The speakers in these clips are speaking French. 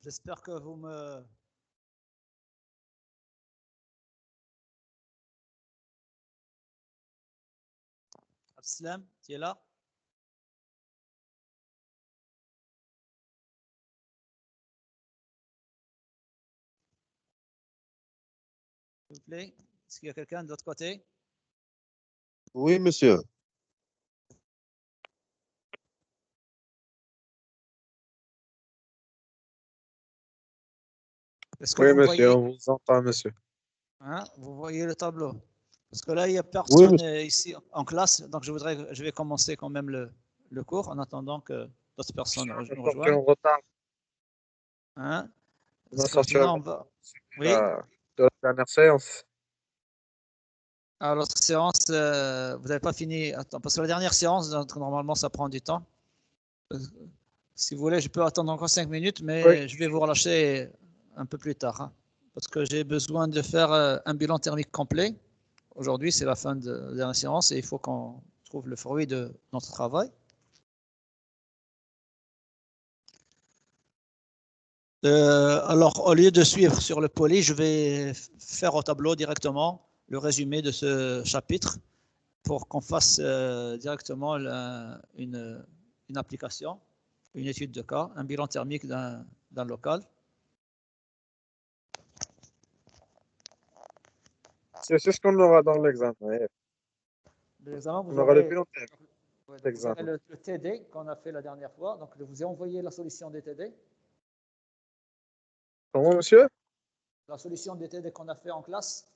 J'espère que vous me... Abslam, tu es là? S'il vous plaît. Est-ce qu'il y a quelqu'un de l'autre côté? Oui, monsieur. Est-ce que Oui, vous monsieur, voyez, on vous entend, monsieur. hein, vous voyez le tableau? Parce que là, il n'y a Oui, personne monsieur. ici en classe, donc je vais commencer quand même le cours en attendant que d'autres personnes On nous est sorti rejoignent. en retard. Hein? On Parce est que sorti en maintenant, on retard va... Oui? de la dernière séance. Alors, l'autre séance, vous n'avez pas fini. Attends, parce que la dernière séance, donc, normalement, ça prend du temps. Euh, Si vous voulez, je peux attendre encore 5 minutes, Oui. mais je vais vous relâcher un peu plus tard, hein, parce que j'ai besoin de faire un bilan thermique complet. Aujourd'hui, c'est la fin de la dernière séance et il faut qu'on trouve le fruit de notre travail. Alors, au lieu de suivre sur le poly, je vais faire au tableau directement le résumé de ce chapitre pour qu'on fasse directement une application, une étude de cas, un bilan thermique d'un local. C'est ce qu'on aura dans l'examen. Oui. L'examen, On aura le bilan ouais, donc vous aurez l'examen. le TD qu'on a fait la dernière fois. Donc, je vous ai envoyé la solution des TD. Comment, monsieur? La solution des TD qu'on a fait en classe,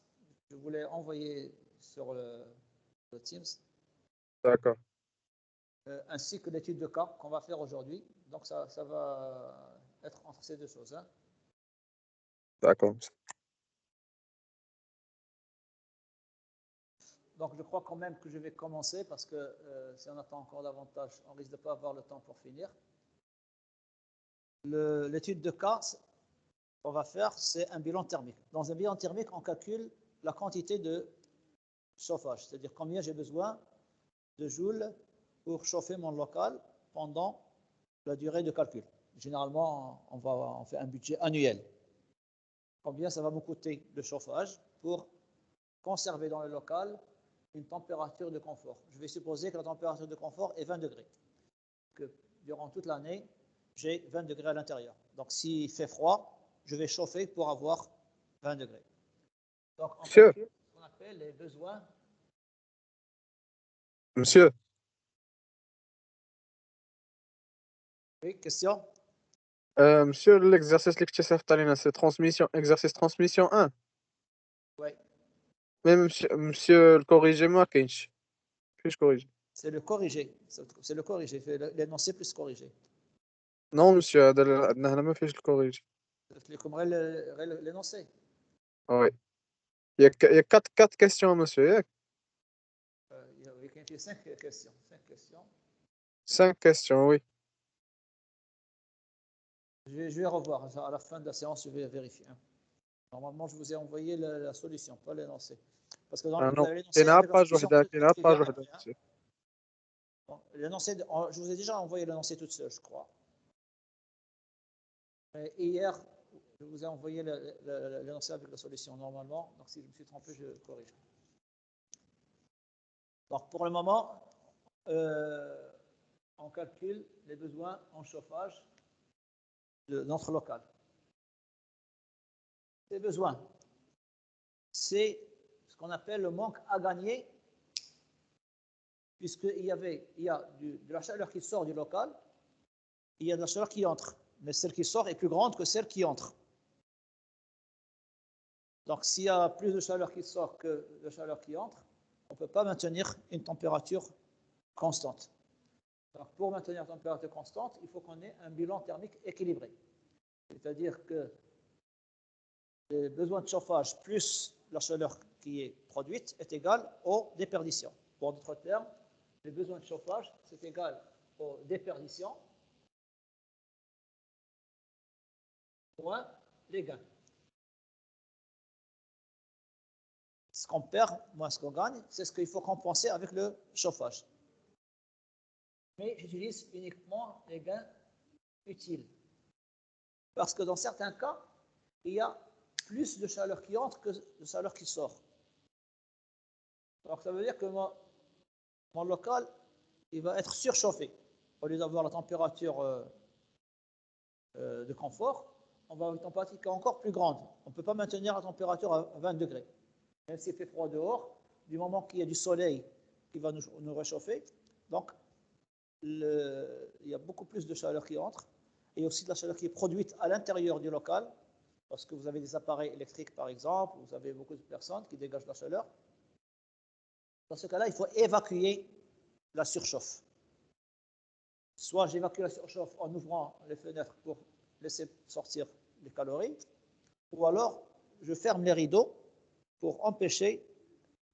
je vous l'ai envoyé sur le Teams. D'accord. Ainsi que l'étude de cas qu'on va faire aujourd'hui. Donc, ça va être entre ces deux choses, hein. D'accord, monsieur. Donc, je crois quand même que je vais commencer parce que si on attend encore davantage, on risque de ne pas avoir le temps pour finir. L'étude de cas qu'on va faire, c'est un bilan thermique. Dans un bilan thermique, on calcule la quantité de chauffage, c'est-à-dire combien j'ai besoin de joules pour chauffer mon local pendant la durée de calcul. Généralement, on fait un budget annuel. Combien ça va me coûter de chauffage pour conserver dans le local une température de confort. Je vais supposer que la température de confort est 20 degrés, que durant toute l'année, j'ai 20 degrés à l'intérieur. Donc, s'il fait froid, je vais chauffer pour avoir 20 degrés. Donc, on Monsieur, calcule ce qu'on appelle les besoins. monsieur, Oui, question? monsieur, l'exercice اللي كنتي صيفط علينا c'est transmission, exercice transmission 1. Oui, Mais monsieur le corrigé ما كاينش. فيش corrigé. c'est le corrigé. C'est le corrigé, l'énoncé plus corrigé. Non, monsieur, هذا عندنا هنا ما فيش الكوريجي. L'énoncé. Oui. Il y a quatre questions, monsieur, ياك؟ Il y a 5 questions. 5 questions. 5 questions, oui. Je vais revoir. À la fin de la séance, je vais vérifier, hein. Normalement, je vous ai envoyé la solution, pas l'énoncé. Parce que Ah vous non, avez l'énoncé كاينها avec la باج solution وحده qui كاينها vient باج وحده après, hein. monsieur. Bon, l'énoncé, je vous ai déjà envoyé l'énoncé toute seule, je crois. Et hier, je vous ai envoyé l'énoncé avec la solution normalement. Donc, si je me suis trompé, je corrige. Donc, pour le moment, on calcule les besoins en chauffage de notre local. Ces besoins, c'est ce qu'on appelle le manque à gagner, puisqu'il y a de la chaleur qui sort du local, il y a de la chaleur qui entre, mais celle qui sort est plus grande que celle qui entre. Donc, s'il y a plus de chaleur qui sort que de chaleur qui entre, on ne peut pas maintenir une température constante. Donc, pour maintenir une température constante, il faut qu'on ait un bilan thermique équilibré. C'est-à-dire que les besoins de chauffage plus la chaleur qui est produite est égal aux déperditions. Pour d'autres termes, les besoins de chauffage, c'est égal aux déperditions moins les gains. Ce qu'on perd moins ce qu'on gagne, c'est ce qu'il faut compenser avec le chauffage. Mais j'utilise uniquement les gains utiles. Parce que dans certains cas, il y a plus de chaleur qui entre que de chaleur qui sort. Donc ça veut dire que mon local, il va être surchauffé. Au lieu d'avoir la température de confort, on va avoir une température qui est encore plus grande. On ne peut pas maintenir la température à 20 degrés. Même s'il fait froid dehors, du moment qu'il y a du soleil qui va nous réchauffer, donc il y a beaucoup plus de chaleur qui entre, et aussi de la chaleur qui est produite à l'intérieur du local, parce que vous avez des appareils électriques par exemple, vous avez beaucoup de personnes qui dégagent de la chaleur. Dans ce cas-là, il faut évacuer la surchauffe. Soit j'évacue la surchauffe en ouvrant les fenêtres pour laisser sortir les calories, ou alors je ferme les rideaux pour empêcher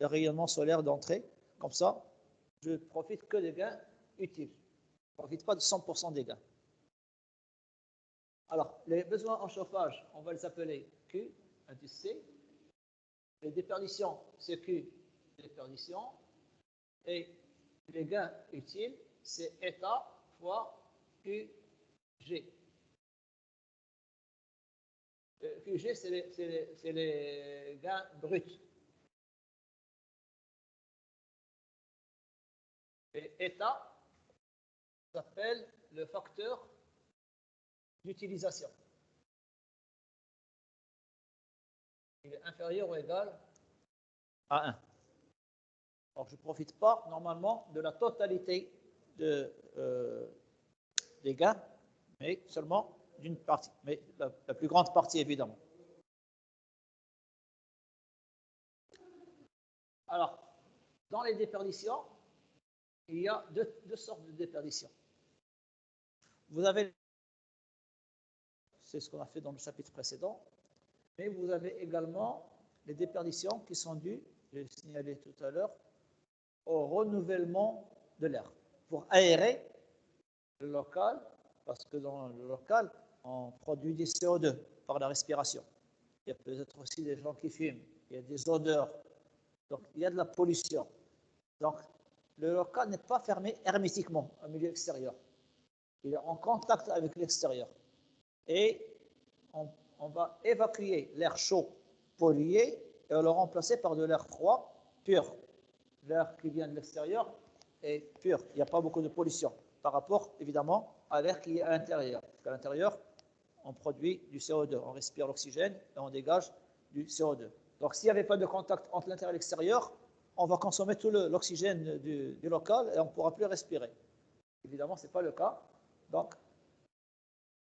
le rayonnement solaire d'entrer. Comme ça, je ne profite que des gains utiles. Je ne profite pas de 100% des gains. Alors, les besoins en chauffage, on va les appeler Q, indice C. Les déperditions, c'est Q, déperdition. Et les gains utiles, c'est état fois QG. QG, c'est les gains bruts. Et état s'appelle le facteur d'utilisation. Il est inférieur ou égal à 1. Donc, je ne profite pas normalement de la totalité des gains, mais seulement d'une partie, mais la plus grande partie évidemment. Alors, dans les déperditions, il y a deux sortes de déperditions. Vous avez, c'est ce qu'on a fait dans le chapitre précédent, mais vous avez également les déperditions qui sont dues, je l'ai signalé tout à l'heure, au renouvellement de l'air pour aérer le local, parce que dans le local, on produit du CO2 par la respiration. Il y a peut-être aussi des gens qui fument, il y a des odeurs, donc il y a de la pollution. Donc le local n'est pas fermé hermétiquement au milieu extérieur. Il est en contact avec l'extérieur. Et on va évacuer l'air chaud pollué et le remplacer par de l'air froid pur. L'air qui vient de l'extérieur est pur. Il n'y a pas beaucoup de pollution par rapport, évidemment, à l'air qui est à l'intérieur. Parce qu'à l'intérieur, on produit du CO2. On respire l'oxygène et on dégage du CO2. Donc, s'il n'y avait pas de contact entre l'intérieur et l'extérieur, on va consommer tout l'oxygène du local et on ne pourra plus respirer. Évidemment, ce n'est pas le cas. Donc,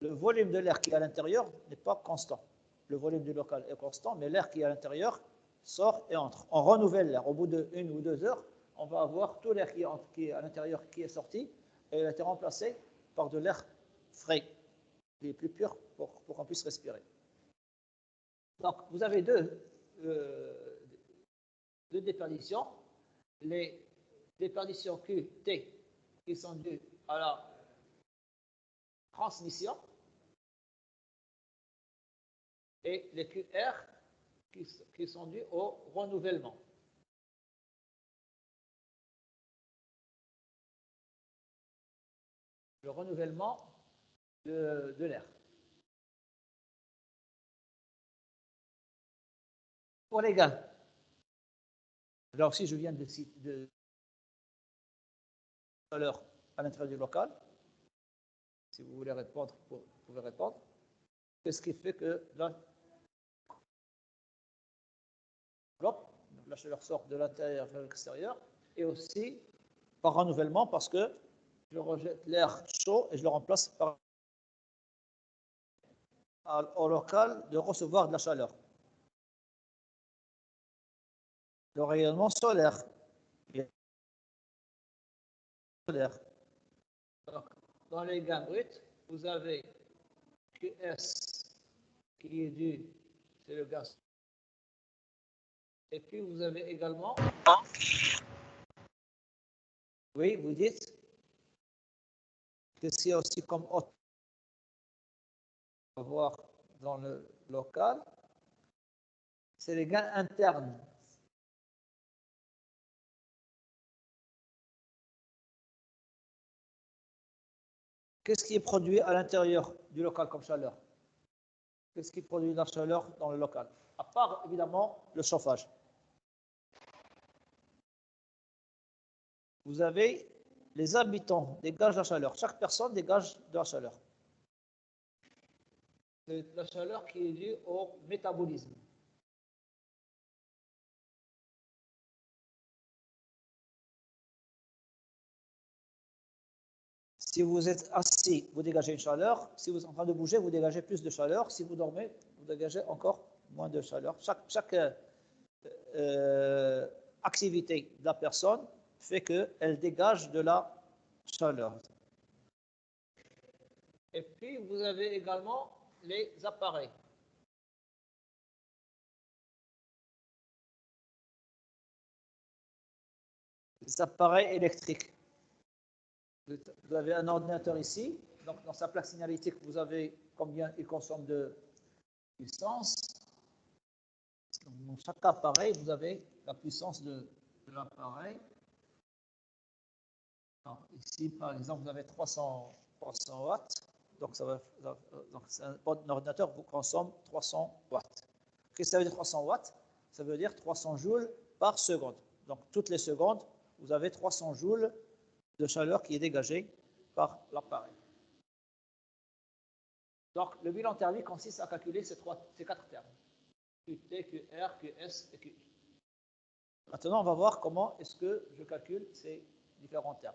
le volume de l'air qui est à l'intérieur n'est pas constant. Le volume du local est constant, mais l'air qui est à l'intérieur sort et entre. On renouvelle l'air. Au bout de 1 ou 2 heures, on va avoir tout l'air qui est à l'intérieur qui est sorti et il a été remplacé par de l'air frais, qui est plus pur pour qu'on puisse respirer. Donc, vous avez deux déperditions. Les déperditions QT qui sont dues à la transmission et les QR qui sont dus au renouvellement. Le renouvellement de l'air. Pour les gains, là aussi je viens de tout à l'heure à l'intérieur du local. Si vous voulez répondre, vous pouvez répondre. Qu'est-ce qui fait que là, la chaleur sort de l'intérieur vers l'extérieur, et aussi par renouvellement parce que je rejette l'air chaud et je le remplace par au local de recevoir de la chaleur. Le rayonnement solaire. Donc, dans les gains bruts, vous avez QS qui est dû, c'est le gaz. Et puis vous avez également. Oui, vous dites que c'est aussi comme autre à voir dans le local, c'est les gains internes. Qu'est-ce qui est produit à l'intérieur du local comme chaleur? Qu'est-ce qui produit de la chaleur dans le local? À part, évidemment, le chauffage. Vous avez les habitants dégagent la chaleur. Chaque personne dégage de la chaleur. C'est la chaleur qui est due au métabolisme. Si vous êtes assis, vous dégagez une chaleur. Si vous êtes en train de bouger, vous dégagez plus de chaleur. Si vous dormez, vous dégagez encore moins de chaleur. Chaque activité de la personne fait qu'elle dégage de la chaleur. Et puis, vous avez également les appareils. Les appareils électriques. Vous avez un ordinateur ici. Donc, dans sa plaque signalétique, vous avez combien il consomme de puissance. Donc, dans chaque appareil, vous avez la puissance de l'appareil. Ici, par exemple, vous avez 300 watts. Donc, un ordinateur vous consomme 300 watts. Qu'est-ce que ça veut dire 300 watts? Ça veut dire 300 joules par seconde. Donc, toutes les secondes, vous avez 300 joules de chaleur qui est dégagée par l'appareil. Donc, le bilan thermique consiste à calculer ces quatre termes. QT, QR, QS et QI. Maintenant, on va voir comment est-ce que je calcule ces différents termes.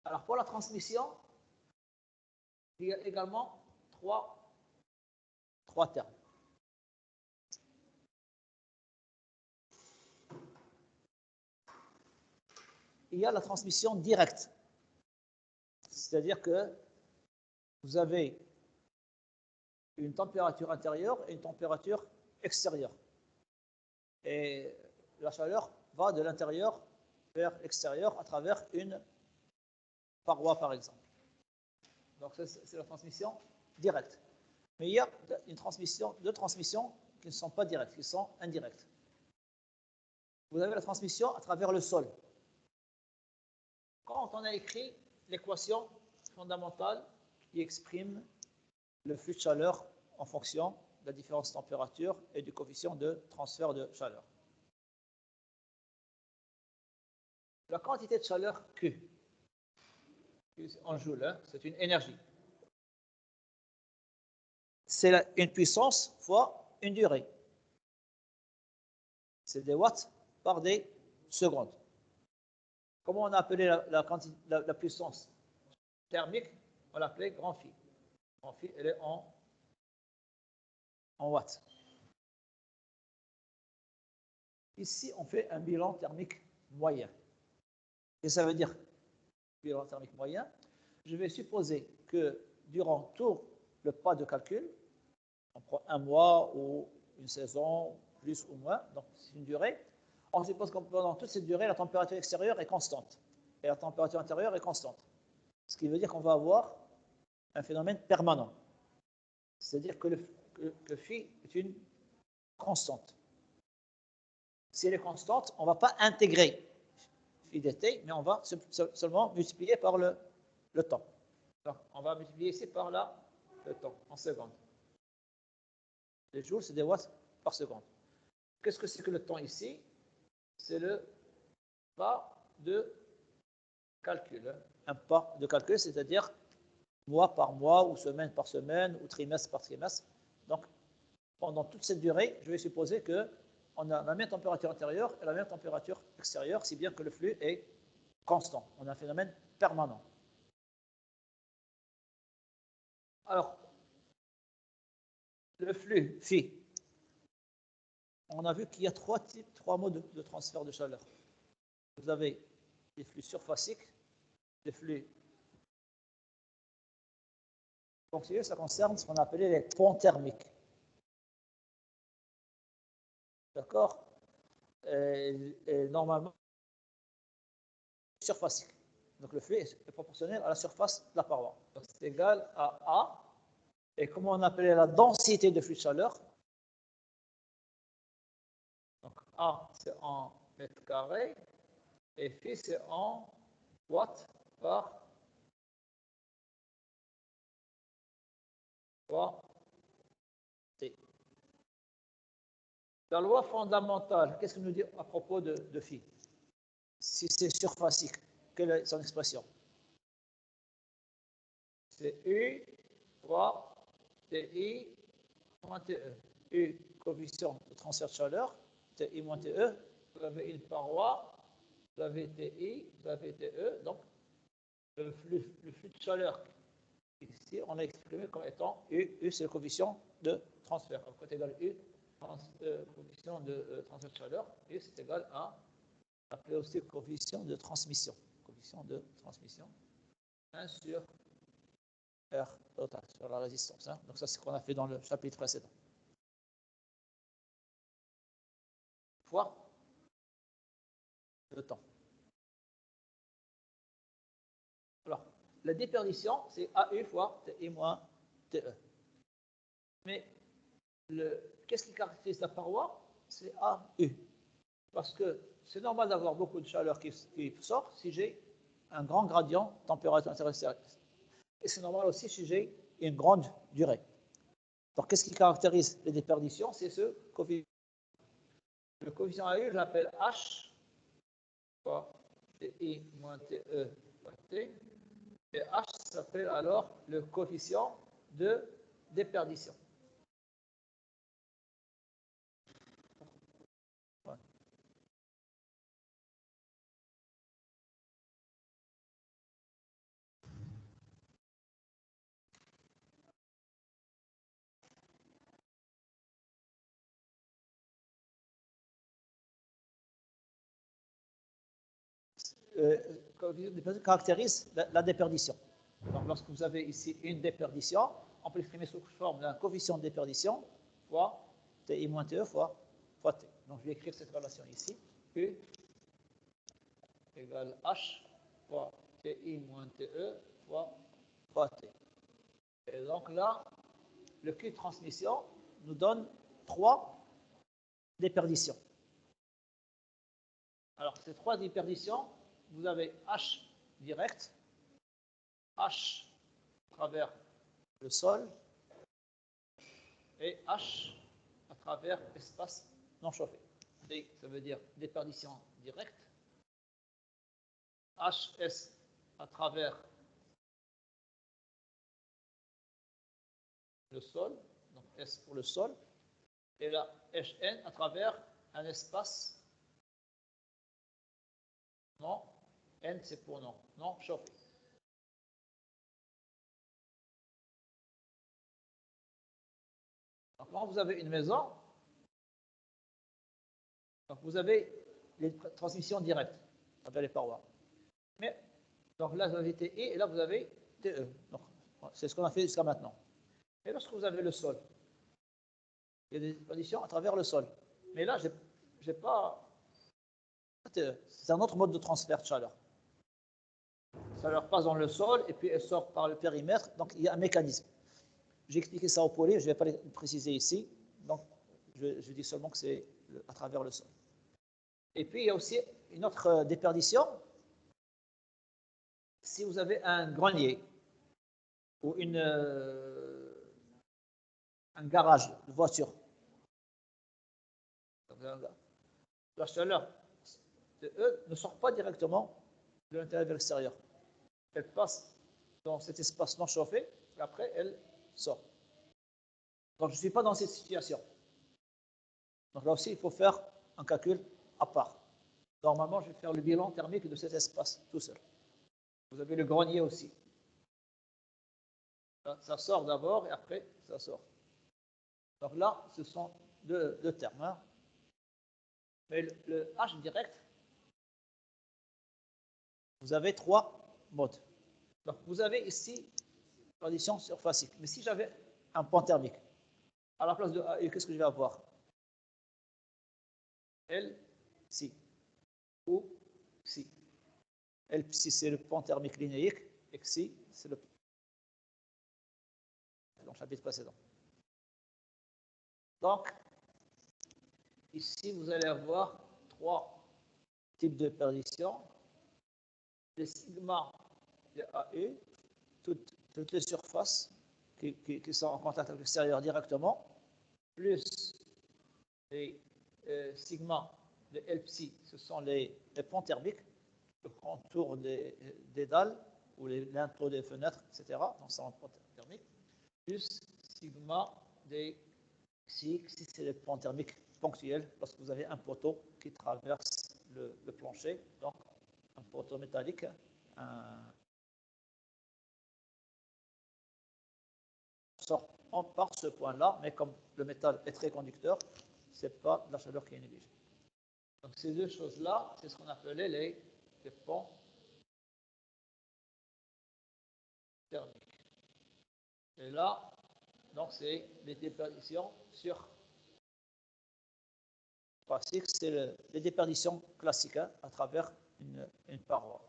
Alors, pour la transmission, il y a également trois termes. Il y a la transmission directe. C'est-à-dire que vous avez une température intérieure et une température extérieure. Et la chaleur va de l'intérieur vers l'extérieur à travers une paroi, par exemple. Donc, c'est la transmission directe. Mais il y a deux transmissions qui ne sont pas directes, qui sont indirectes. Vous avez la transmission à travers le sol. Quand on a écrit l'équation fondamentale qui exprime le flux de chaleur en fonction de la différence de température et du coefficient de transfert de chaleur. La quantité de chaleur Q, en joule, hein, c'est une énergie. C'est une puissance fois une durée. C'est des watts par des secondes. Comment on a appelé la puissance thermique? On l'appelait grand phi. Grand phi, elle est en watts. Ici, on fait un bilan thermique moyen. Et ça veut dire bilan thermique moyen. Je vais supposer que durant tout le pas de calcul, on prend un mois ou une saison, plus ou moins, donc c'est une durée. On suppose que pendant toute cette durée, la température extérieure est constante et la température intérieure est constante. Ce qui veut dire qu'on va avoir un phénomène permanent. C'est-à-dire que le phi est une constante. Si elle est constante, on ne va pas intégrer phi dt, mais on va seulement multiplier par le temps. Donc, on va multiplier ici par le temps, en secondes. Les joules, c'est des watts par seconde. Qu'est-ce que c'est que le temps ici? C'est le pas de calcul. Un pas de calcul, c'est-à-dire mois par mois, ou semaine par semaine, ou trimestre par trimestre. Donc, pendant toute cette durée, je vais supposer qu'on a la même température intérieure et la même température extérieure, si bien que le flux est constant. On a un phénomène permanent. Alors, le flux phi, on a vu qu'il y a trois modes de transfert de chaleur. Vous avez les flux surfaciques, les flux continus, ça concerne ce qu'on a appelé les ponts thermiques. D'accord? Et normalement, surfacique. Donc le flux est proportionnel à la surface de la paroi. Donc c'est égal à A. Et comment on appelait la densité de flux de chaleur? Donc A, c'est en mètres carrés. Et phi, c'est en watts par fois T. La loi fondamentale, qu'est-ce qu'elle nous dit à propos de phi? Si c'est surfacique, quelle est son expression? C'est U fois TI moins TE. U, coefficient de transfert de chaleur, TI moins TE, vous avez une paroi, vous avez TI, vous avez TE, donc le flux de chaleur, ici, on l'a exprimé comme étant U. U, c'est le coefficient de transfert. Donc, est égal à U, coefficient de transfert de chaleur, U, c'est égal à, appelé aussi coefficient de transmission. Coefficient de transmission, 1 sur R total, sur la résistance. Hein. Donc, ça, c'est ce qu'on a fait dans le chapitre précédent. Fois le temps. Alors, la déperdition, c'est AU fois TI moins TE. Mais qu'est-ce qui caractérise la paroi? C'est AU. Parce que c'est normal d'avoir beaucoup de chaleur qui sort si j'ai un grand gradient température intérieure. Et c'est normal aussi si j'ai une grande durée. Donc, qu'est-ce qui caractérise les déperditions? C'est ce coefficient. Le coefficient AU, je l'appelle H fois TI moins TE fois T. Et H s'appelle alors le coefficient de déperdition. Caractérise la déperdition. Donc, lorsque vous avez ici une déperdition, on peut l'exprimer sous forme d'un coefficient de déperdition fois TI moins TE fois T. Donc, je vais écrire cette relation ici. U égale H fois TI moins TE fois T. Et donc là, le Q de transmission nous donne 3 déperditions. Alors, ces 3 déperditions, vous avez H direct, H à travers le sol et H à travers l'espace non chauffé. D, ça veut dire déperdition directe. HS à travers le sol, donc S pour le sol, et là HN à travers un espace non, N c'est pour non chauffé. Donc, quand vous avez une maison, donc vous avez les transmissions directes avec les parois. Mais, donc là, vous avez TI et là, vous avez TE. Donc, c'est ce qu'on a fait jusqu'à maintenant. Et lorsque vous avez le sol, il y a des conditions à travers le sol. Mais là, j'ai pas TE. C'est un autre mode de transfert de chaleur. La chaleur passe dans le sol et puis elle sort par le périmètre. Donc, il y a un mécanisme. J'ai expliqué ça au poly, je ne vais pas le préciser ici. Donc, je dis seulement que c'est à travers le sol. Et puis, il y a aussi une autre déperdition. Si vous avez un grenier ou un garage de voiture, la chaleur de E ne sort pas directement de l'intérieur vers l'extérieur. Elle passe dans cet espace non chauffé et après elle sort. Donc je ne suis pas dans cette situation. Donc là aussi, il faut faire un calcul à part. Normalement, je vais faire le bilan thermique de cet espace tout seul. Vous avez le grenier aussi. Ça sort d'abord et après, ça sort. Donc là, ce sont deux termes. Hein. Mais le H direct, vous avez 3 modes. Donc vous avez ici condition surfacique. Mais si j'avais un point thermique, à la place de A, qu'est-ce que je vais avoir? L, psi. Ou psi. L, psi, c'est le point thermique linéique. Et psi, c'est le dans le chapitre précédent. Donc, ici, vous allez avoir 3 types de perdition. Les sigma de AE, toutes les surfaces qui sont en contact avec l'extérieur directement, plus les sigma, les L-psi, ce sont les ponts thermiques, le contour des dalles ou les linteaux des fenêtres, etc. Donc, c'est en pont thermique, plus sigma des xi, c'est les ponts thermiques ponctuels lorsque vous avez un poteau qui traverse le plancher, donc un poteau métallique, sort par ce point-là, mais comme le métal est très conducteur, ce n'est pas de la chaleur qui est négligée. Donc ces deux choses-là, c'est ce qu'on appelait les ponts thermiques. Et là, donc c'est les déperditions sur classique, c'est les déperditions classiques à travers une paroi.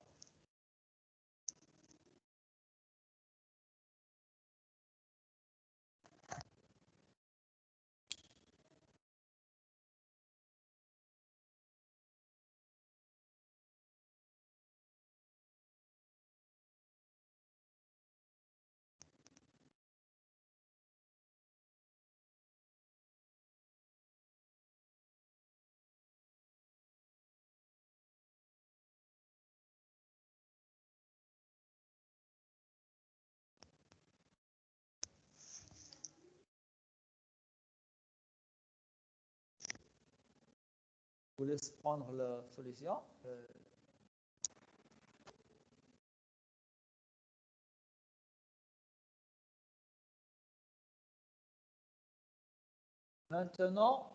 Je vous laisse prendre la solution. Maintenant,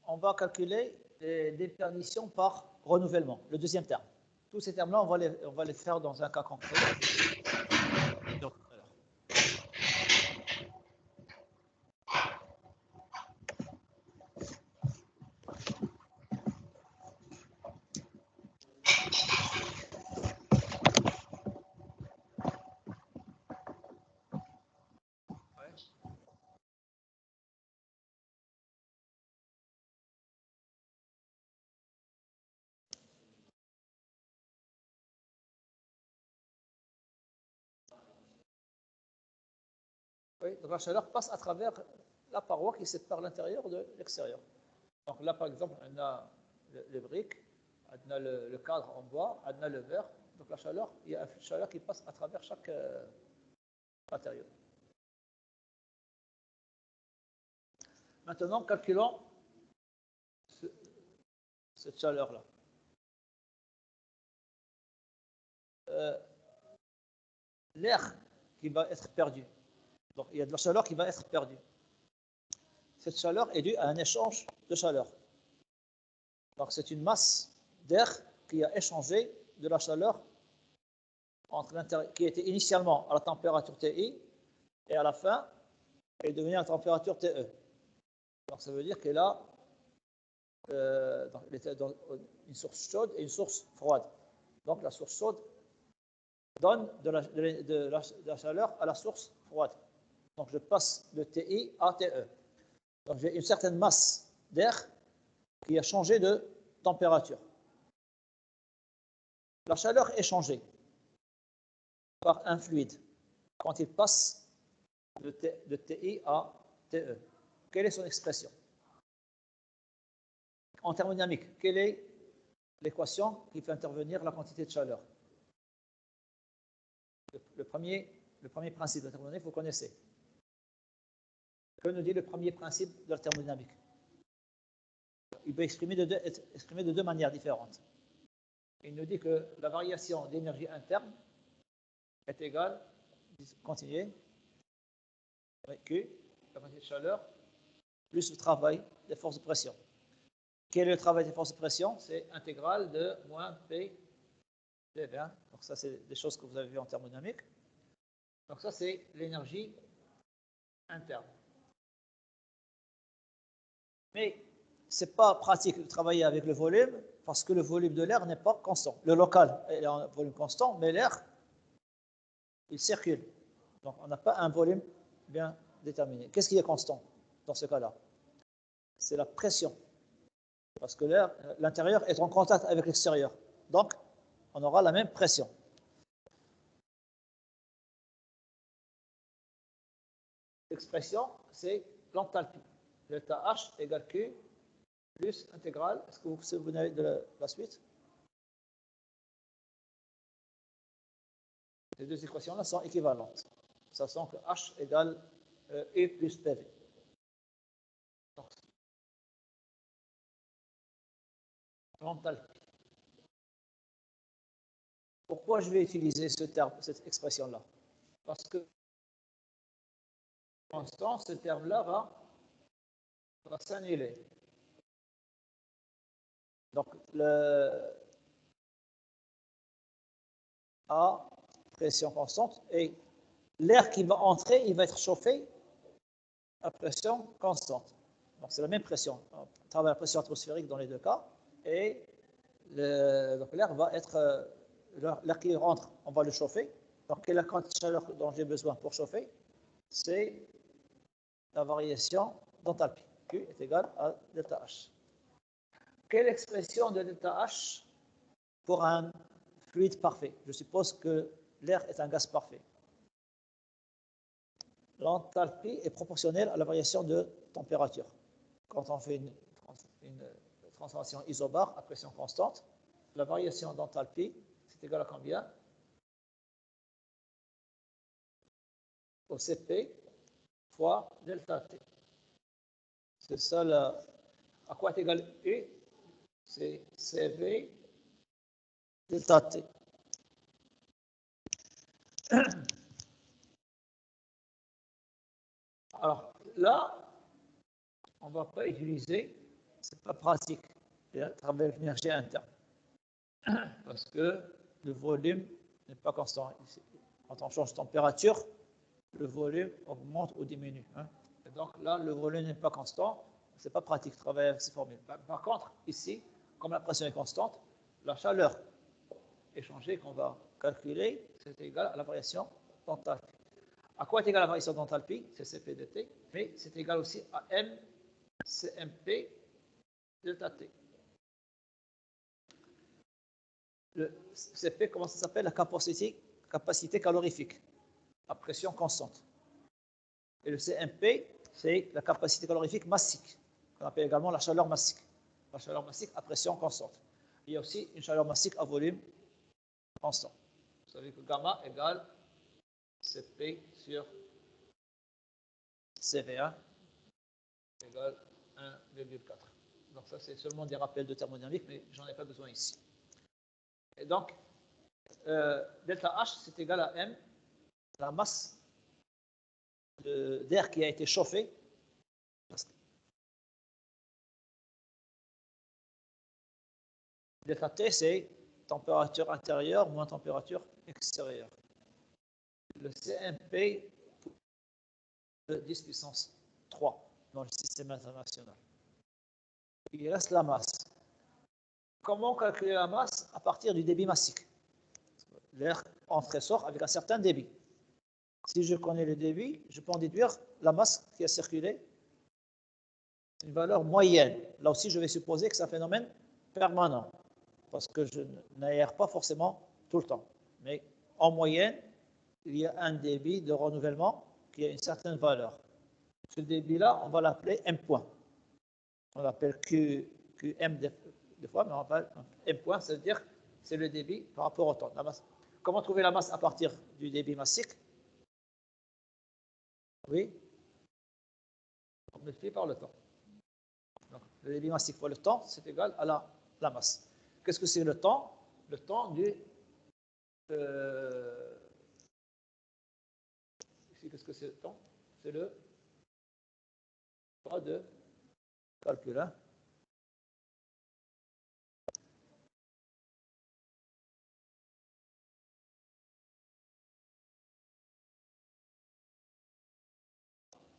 on va calculer les déperditions par renouvellement, le deuxième terme. Tous ces termes-là, on va les faire dans un cas concret. Donc, oui, donc la chaleur passe à travers la paroi qui sépare l'intérieur de l'extérieur. Donc là, par exemple, on a les briques, on a le cadre en bois, on a le verre. Donc la chaleur, il y a un flux de chaleur qui passe à travers chaque matériau. Maintenant, calculons cette chaleur-là. L'air qui va être perdu. Donc, il y a de la chaleur qui va être perdue. Cette chaleur est due à un échange de chaleur. Donc, c'est une masse d'air qui a échangé de la chaleur qui était initialement à la température TI et à la fin est devenue à la température TE. Donc, ça veut dire qu'elle a une source chaude et une source froide. Donc, la source chaude donne de la chaleur à la source froide. Donc, je passe de TI à TE. Donc, j'ai une certaine masse d'air qui a changé de température. La chaleur est changée par un fluide quand il passe de TI à TE. Quelle est son expression? En thermodynamique, quelle est l'équation qui fait intervenir la quantité de chaleur? Le premier principe de la thermodynamique, vous connaissez. Que nous dit le premier principe de la thermodynamique? Il peut exprimer de deux manières différentes. Il nous dit que la variation d'énergie interne est égale, continuez, Q, la quantité de chaleur, plus le travail des forces de pression. Quel est le travail des forces de pression? C'est intégral de moins P dV1. Donc ça, c'est des choses que vous avez vues en thermodynamique. Donc ça, c'est l'énergie interne. Mais ce n'est pas pratique de travailler avec le volume parce que le volume de l'air n'est pas constant. Le local est en volume constant, mais l'air, il circule. Donc on n'a pas un volume bien déterminé. Qu'est-ce qui est constant dans ce cas-là? C'est la pression. Parce que l'air, l'intérieur est en contact avec l'extérieur. Donc, on aura la même pression. l'expression, c'est l'enthalpie. Delta H égale Q plus intégrale. Est-ce que vous vous souvenez de la suite? Les deux équations-là sont équivalentes. Ça sent que H égale E plus PV. Donc, l'enthalpie. Pourquoi je vais utiliser ce terme, cette expression-là? Parce que, constant, ce terme-là va s'annuler. Donc, le A, pression constante, et l'air qui va entrer, il va être chauffé à pression constante. Donc, c'est la même pression. On travaille à la pression atmosphérique dans les deux cas, et donc l'air va être, l'air qui rentre, on va le chauffer. Donc, quelle est la quantité de chaleur dont j'ai besoin pour chauffer? C'est la variation d'enthalpie. Q est égale à delta H. Quelle expression de delta H pour un fluide parfait? Je suppose que l'air est un gaz parfait. L'enthalpie est proportionnelle à la variation de température. Quand on fait une transformation isobare à pression constante, la variation d'enthalpie, c'est égal à combien? Au Cp fois delta T. C'est ça à quoi est égal U? C'est Cv delta T. Alors là, on ne va pas utiliser, ce n'est pas pratique, à travers l'énergie interne, parce que le volume n'est pas constant. Quand on change de température, le volume augmente ou diminue. Et donc là, le volume n'est pas constant, ce n'est pas pratique de travailler avec ces formules. Par contre, ici, comme la pression est constante, la chaleur échangée qu'on va calculer, c'est égal à la variation d'enthalpie. À quoi est égale la variation d'enthalpie? C'est Cp dt, mais c'est égal aussi à M CMP delta T. Le Cp, comment ça s'appelle? La capacité calorifique à pression constante. Et le CMP, c'est la capacité calorifique massique, qu'on appelle également la chaleur massique. La chaleur massique à pression constante. Il y a aussi une chaleur massique à volume constant. Vous savez que gamma égale Cp sur CV1 égale 1,4. Donc ça, c'est seulement des rappels de thermodynamique, mais j'en ai pas besoin ici. Et donc, delta H, c'est égal à M, la masse d'air qui a été chauffé. Delta T, c'est température intérieure moins température extérieure. Le CMP, 10 puissance 3 dans le système international. Il reste la masse. Comment calculer la masse? À partir du débit massique. L'air entre et sort avec un certain débit. Si je connais le débit, je peux en déduire la masse qui a circulé, une valeur moyenne. Là aussi, je vais supposer que c'est un phénomène permanent, parce que je n'aère pas forcément tout le temps. Mais en moyenne, il y a un débit de renouvellement qui a une certaine valeur. Ce débit-là, on va l'appeler M point. On l'appelle QM des fois, mais on appelle M point, ça veut dire que c'est le débit par rapport au temps. La masse. Comment trouver la masse à partir du débit massique? Oui, on multiplie par le temps. Donc, le débit massique fois le temps, c'est égal à la masse. Qu'est-ce que c'est le temps? Le temps du... ici, qu'est-ce que c'est le temps? C'est le temps de calcul. Hein?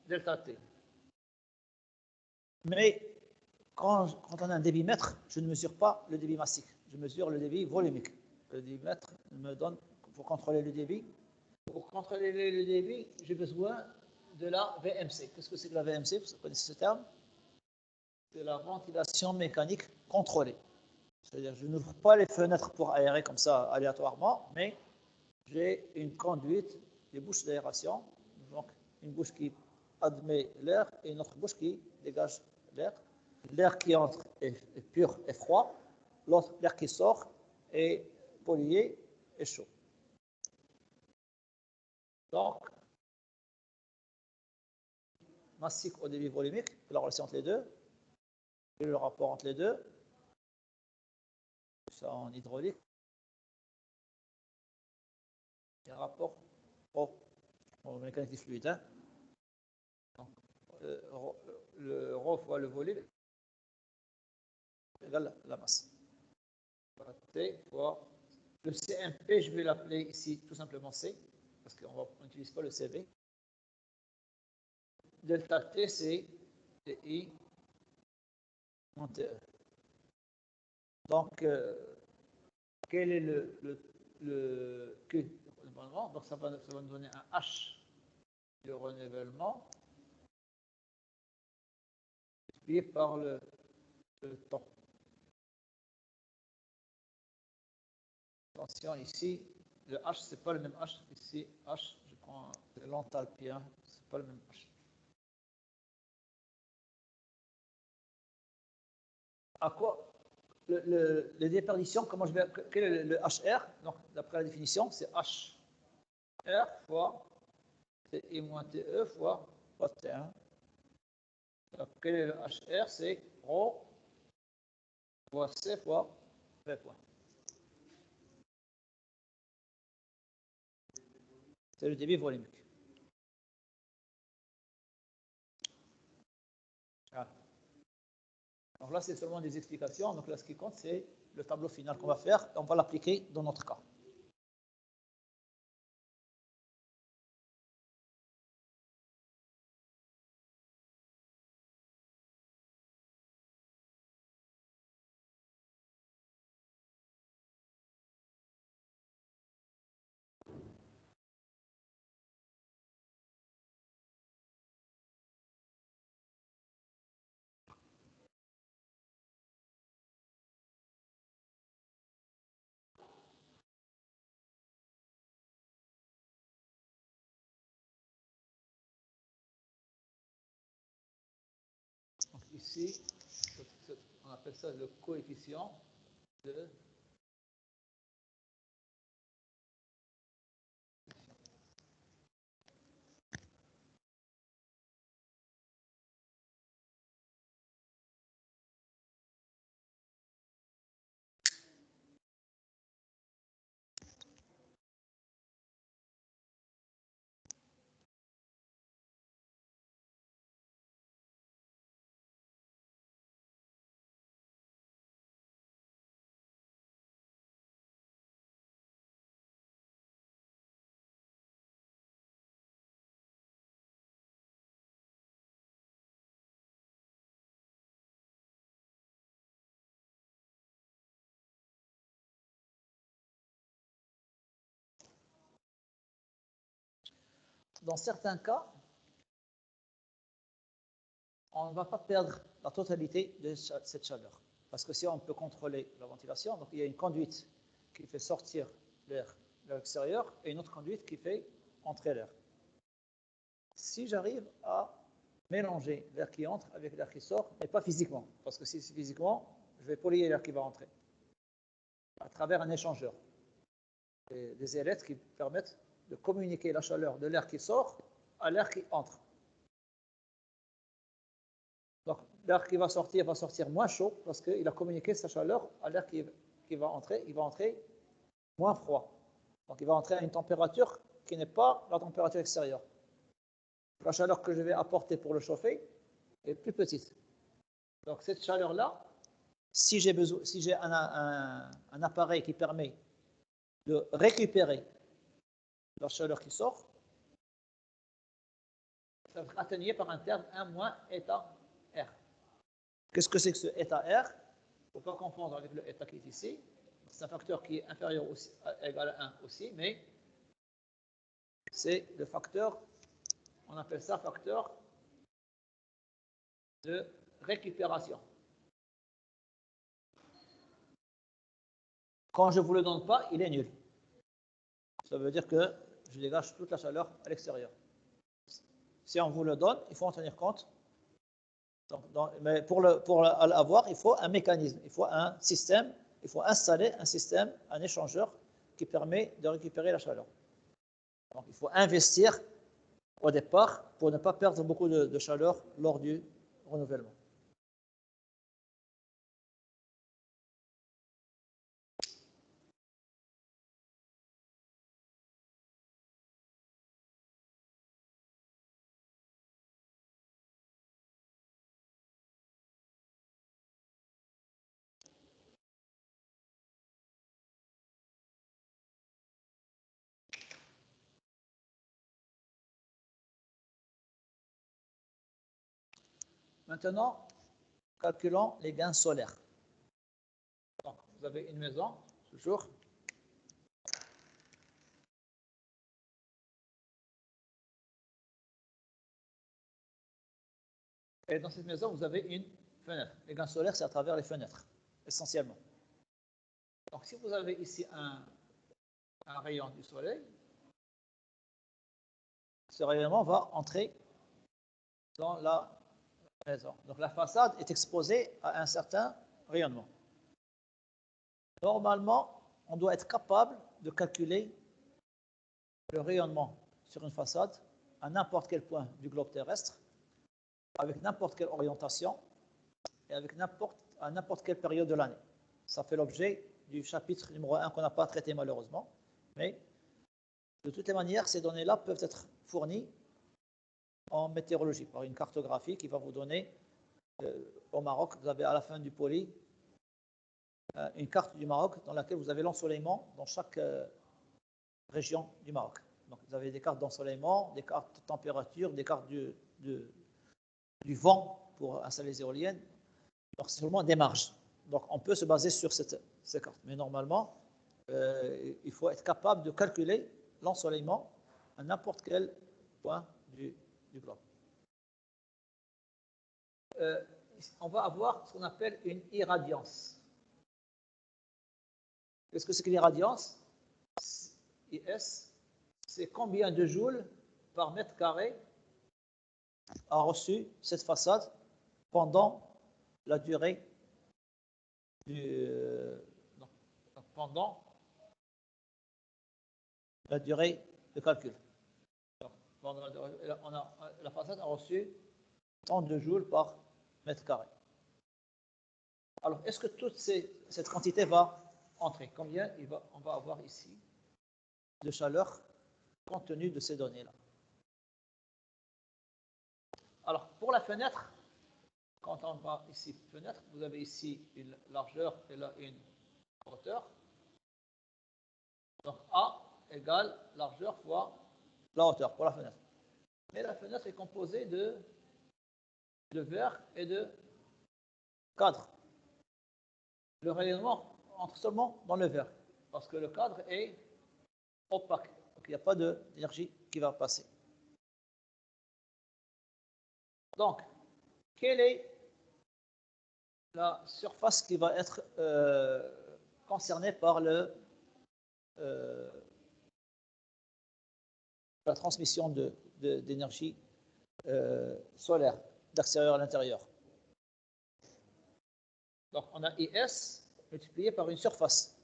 Delta T. Mais quand on a un débitmètre, je ne mesure pas le débit massique, je mesure le débit volumique. Le débitmètre me donne, pour contrôler le débit, j'ai besoin de la VMC. Qu'est-ce que c'est que la VMC? Vous connaissez ce terme? C'est la ventilation mécanique contrôlée. C'est-à-dire, je n'ouvre pas les fenêtres pour aérer comme ça aléatoirement, mais j'ai une conduite, des bouches d'aération, donc une bouche qui admet l'air et une autre bouche qui dégage l'air. L'air qui entre est pur et froid, l'autre, l'air qui sort est pollué et chaud. Donc, massique au débit volumique, la relation entre les deux, et le rapport entre les deux, ça en hydraulique, il y a un rapport au mécanique des fluides. Hein. Donc, le ρ fois le volume égale la masse. T fois le CMP, je vais l'appeler ici tout simplement C, parce qu'on n'utilise pas le CV. Delta T, c'est TI moins TE. Donc, quel est le Q de renouvellement? Donc, ça va nous donner un H de renouvellement multiplié par le temps. Attention, ici, le H, c'est pas le même H. Ici, H, je prends l'enthalpie, hein, c'est pas le même H. À quoi les déperditions, comment je vais. Quel est le HR? Donc, d'après la définition, c'est HR fois TI moins TE fois T1. Donc, quel est le HR? C'est ρ fois C fois V point. C'est le débit volumique. Voilà. Donc là, c'est seulement des explications. Donc là, ce qui compte, c'est le tableau final qu'on va faire. Et on va l'appliquer dans notre cas. Donc ici, on appelle ça le coefficient de Dans certains cas, on ne va pas perdre la totalité de cette chaleur. Parce que si on peut contrôler la ventilation, donc il y a une conduite qui fait sortir l'air vers l'extérieur et une autre conduite qui fait entrer l'air. Si j'arrive à mélanger l'air qui entre avec l'air qui sort, mais pas physiquement, parce que si c'est physiquement, je vais polluer l'air qui va entrer à travers un échangeur. Des ailettes qui permettent de communiquer la chaleur de l'air qui sort à l'air qui entre. Donc, l'air qui va sortir moins chaud parce qu'il a communiqué sa chaleur à l'air qui va entrer. Il va entrer moins froid. Donc, il va entrer à une température qui n'est pas la température extérieure. La chaleur que je vais apporter pour le chauffer est plus petite. Donc, cette chaleur-là, si j'ai un appareil qui permet de récupérer la chaleur qui sort, ça va être atténué par un terme 1 moins état R. Qu'est-ce que c'est que ce état R? Il ne faut pas confondre avec le état qui est ici. C'est un facteur qui est inférieur aussi, égal à 1 aussi, mais c'est le facteur, on appelle ça facteur de récupération. Quand je ne vous le donne pas, il est nul. Ça veut dire que je dégage toute la chaleur à l'extérieur. Si on vous le donne, il faut en tenir compte. Mais pour l'avoir, il faut un mécanisme, il faut un système, il faut installer un système, un échangeur qui permet de récupérer la chaleur. Donc, il faut investir au départ pour ne pas perdre beaucoup de chaleur lors du renouvellement. Maintenant, calculons les gains solaires. Donc, vous avez une maison, toujours. Et dans cette maison, vous avez une fenêtre. Les gains solaires, c'est à travers les fenêtres, essentiellement. Donc, si vous avez ici un rayon du soleil, ce rayonnement va entrer dans la maison. Donc, la façade est exposée à un certain rayonnement. Normalement, on doit être capable de calculer le rayonnement sur une façade à n'importe quel point du globe terrestre, avec n'importe quelle orientation et avec à n'importe quelle période de l'année. Ça fait l'objet du chapitre numéro 1 qu'on n'a pas traité malheureusement, mais de toutes les manières, ces données-là peuvent être fournies en météorologie par une cartographie qui va vous donner, au Maroc, vous avez à la fin du poly une carte du Maroc dans laquelle vous avez l'ensoleillement dans chaque région du Maroc. Donc vous avez des cartes d'ensoleillement, des cartes de température, des cartes du vent pour installer les éoliennes. Donc c'est seulement des marges. Donc on peut se baser sur ces cartes. Mais normalement, il faut être capable de calculer l'ensoleillement à n'importe quel point du globe. On va avoir ce qu'on appelle une irradiance. Qu'est-ce que c'est que l'irradiance? IS, c'est combien de joules par mètre carré a reçu cette façade pendant la durée pendant la durée de calcul. Donc, la façade a reçu tant de joules par mètre carré. Alors, est-ce que toute cette quantité va entrer? Combien on va avoir ici de chaleur compte tenu de ces données-là? Alors, pour la fenêtre, quand on va ici, fenêtre, vous avez ici une largeur et là une hauteur. Donc, A égale largeur fois la hauteur pour la fenêtre. Mais la fenêtre est composée de verre et de cadre. Le rayonnement entre seulement dans le verre, parce que le cadre est opaque. Donc, il n'y a pas d'énergie qui va passer. Donc, quelle est la surface qui va être concernée par la transmission d'énergie solaire d'extérieur à l'intérieur? Donc, on a IS multiplié par une surface.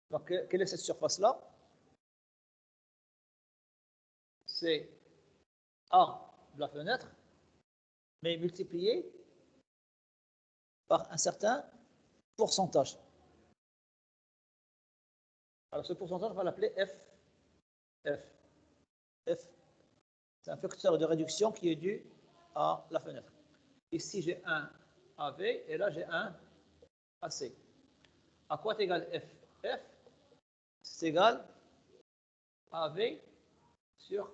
Donc, quelle est cette surface-là? C'est A de la fenêtre, mais multiplié par un certain pourcentage. Alors, ce pourcentage, on va l'appeler F. C'est un facteur de réduction qui est dû à la fenêtre. Ici, j'ai un AV et là, j'ai un AC. À quoi est égal F? F, c'est égal AV sur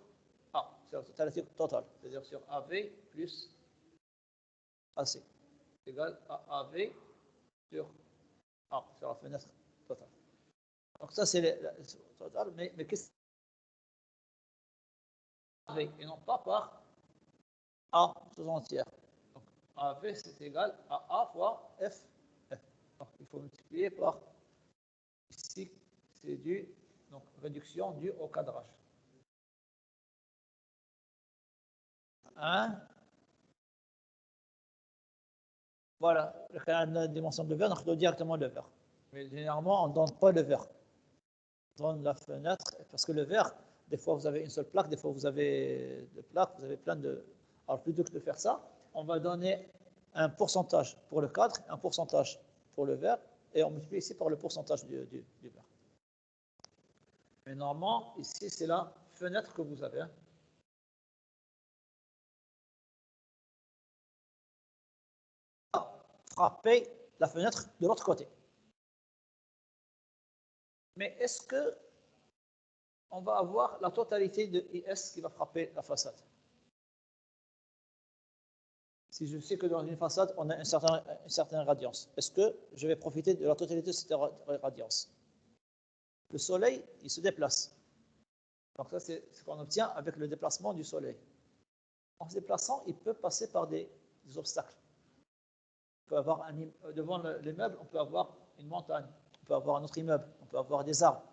A, sur la totalité totale, c'est-à-dire sur AV plus AC, c'est égal à AV sur A, sur la fenêtre totale. Donc ça, c'est le total, mais qu'est-ce que c'est AV et non pas par A tout entière. Donc AV, c'est égal à A fois F. Donc, il faut multiplier par, ici, c'est dû, donc réduction due au cadrage. 1. Voilà, la dimension de verre, donc on donne directement le verre. Mais généralement, on ne donne pas le verre. On donne la fenêtre, parce que le verre, des fois vous avez une seule plaque, des fois vous avez deux plaques, vous avez plein de... Alors plutôt que de faire ça, on va donner un pourcentage pour le cadre, un pourcentage pour le verre, et on multiplie ici par le pourcentage du verre. Mais normalement, ici, c'est la fenêtre que vous avez. Frapper la fenêtre de l'autre côté. Mais est-ce que on va avoir la totalité de IS qui va frapper la façade? Si je sais que dans une façade, on a une certaine radiance, est-ce que je vais profiter de la totalité de cette radiance? Le soleil, il se déplace. Donc ça, c'est ce qu'on obtient avec le déplacement du soleil. En se déplaçant, il peut passer par des obstacles. On peut avoir devant l'immeuble, on peut avoir une montagne, on peut avoir un autre immeuble, on peut avoir des arbres.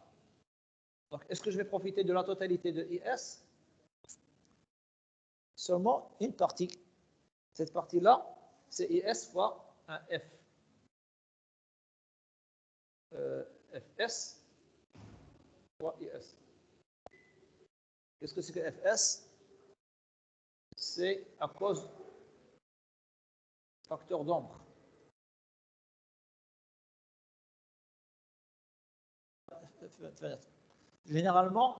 Donc, est-ce que je vais profiter de la totalité de IS? Seulement une partie. Cette partie-là, c'est IS fois un F. FS fois IS. Qu'est-ce que c'est que FS? C'est à cause du facteur d'ombre. Généralement,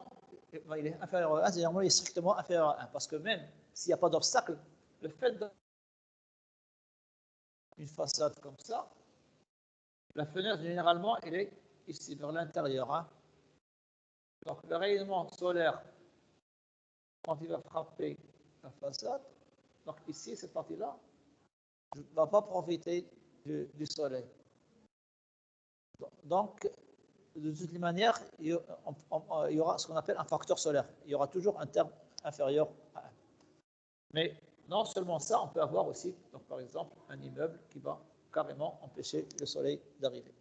il est inférieur à 1, généralement il est strictement inférieur à 1, parce que même s'il n'y a pas d'obstacle, le fait d'une façade comme ça, la fenêtre, généralement, elle est ici, vers l'intérieur. Hein. Donc, le rayonnement solaire, quand il va frapper la façade, donc ici, cette partie-là, ne va pas profiter du soleil. Donc, de toutes les manières, il y aura ce qu'on appelle un facteur solaire. Il y aura toujours un terme inférieur à 1. Mais non seulement ça, on peut avoir aussi, donc, par exemple, un immeuble qui va carrément empêcher le soleil d'arriver.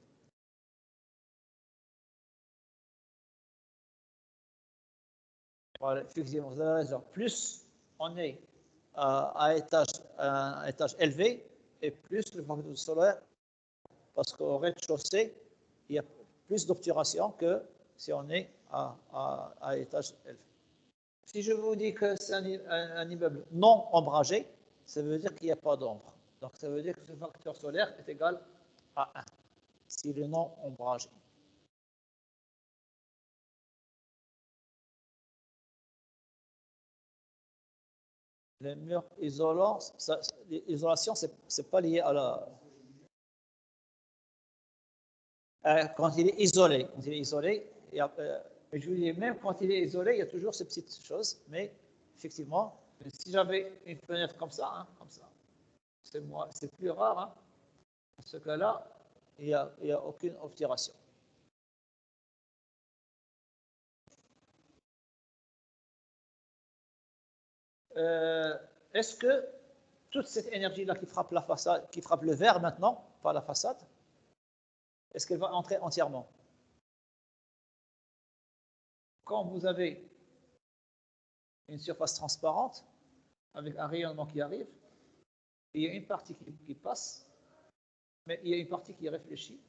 Voilà, effectivement, vous avez raison. Plus on est à un étage élevé, et plus le facteur solaire, parce qu'au rez-de-chaussée, il y a plus d'obturation que si on est à étage élevé. Si je vous dis que c'est un immeuble non ombragé, ça veut dire qu'il n'y a pas d'ombre. Donc ça veut dire que ce facteur solaire est égal à 1, s'il est non ombragé. Les murs isolants, l'isolation, ce n'est pas lié à la... quand il est isolé, je vous dis, même quand il est isolé, il y a toujours ces petites choses, mais effectivement, si j'avais une fenêtre comme ça, c'est plus rare, hein. Dans ce cas-là, il n'y a aucune obturation. Est-ce que toute cette énergie-là qui frappe la façade, qui frappe le verre maintenant, par la façade, est-ce qu'elle va entrer entièrement? Quand vous avez une surface transparente, avec un rayonnement qui arrive, il y a une partie qui passe, mais il y a une partie qui réfléchit.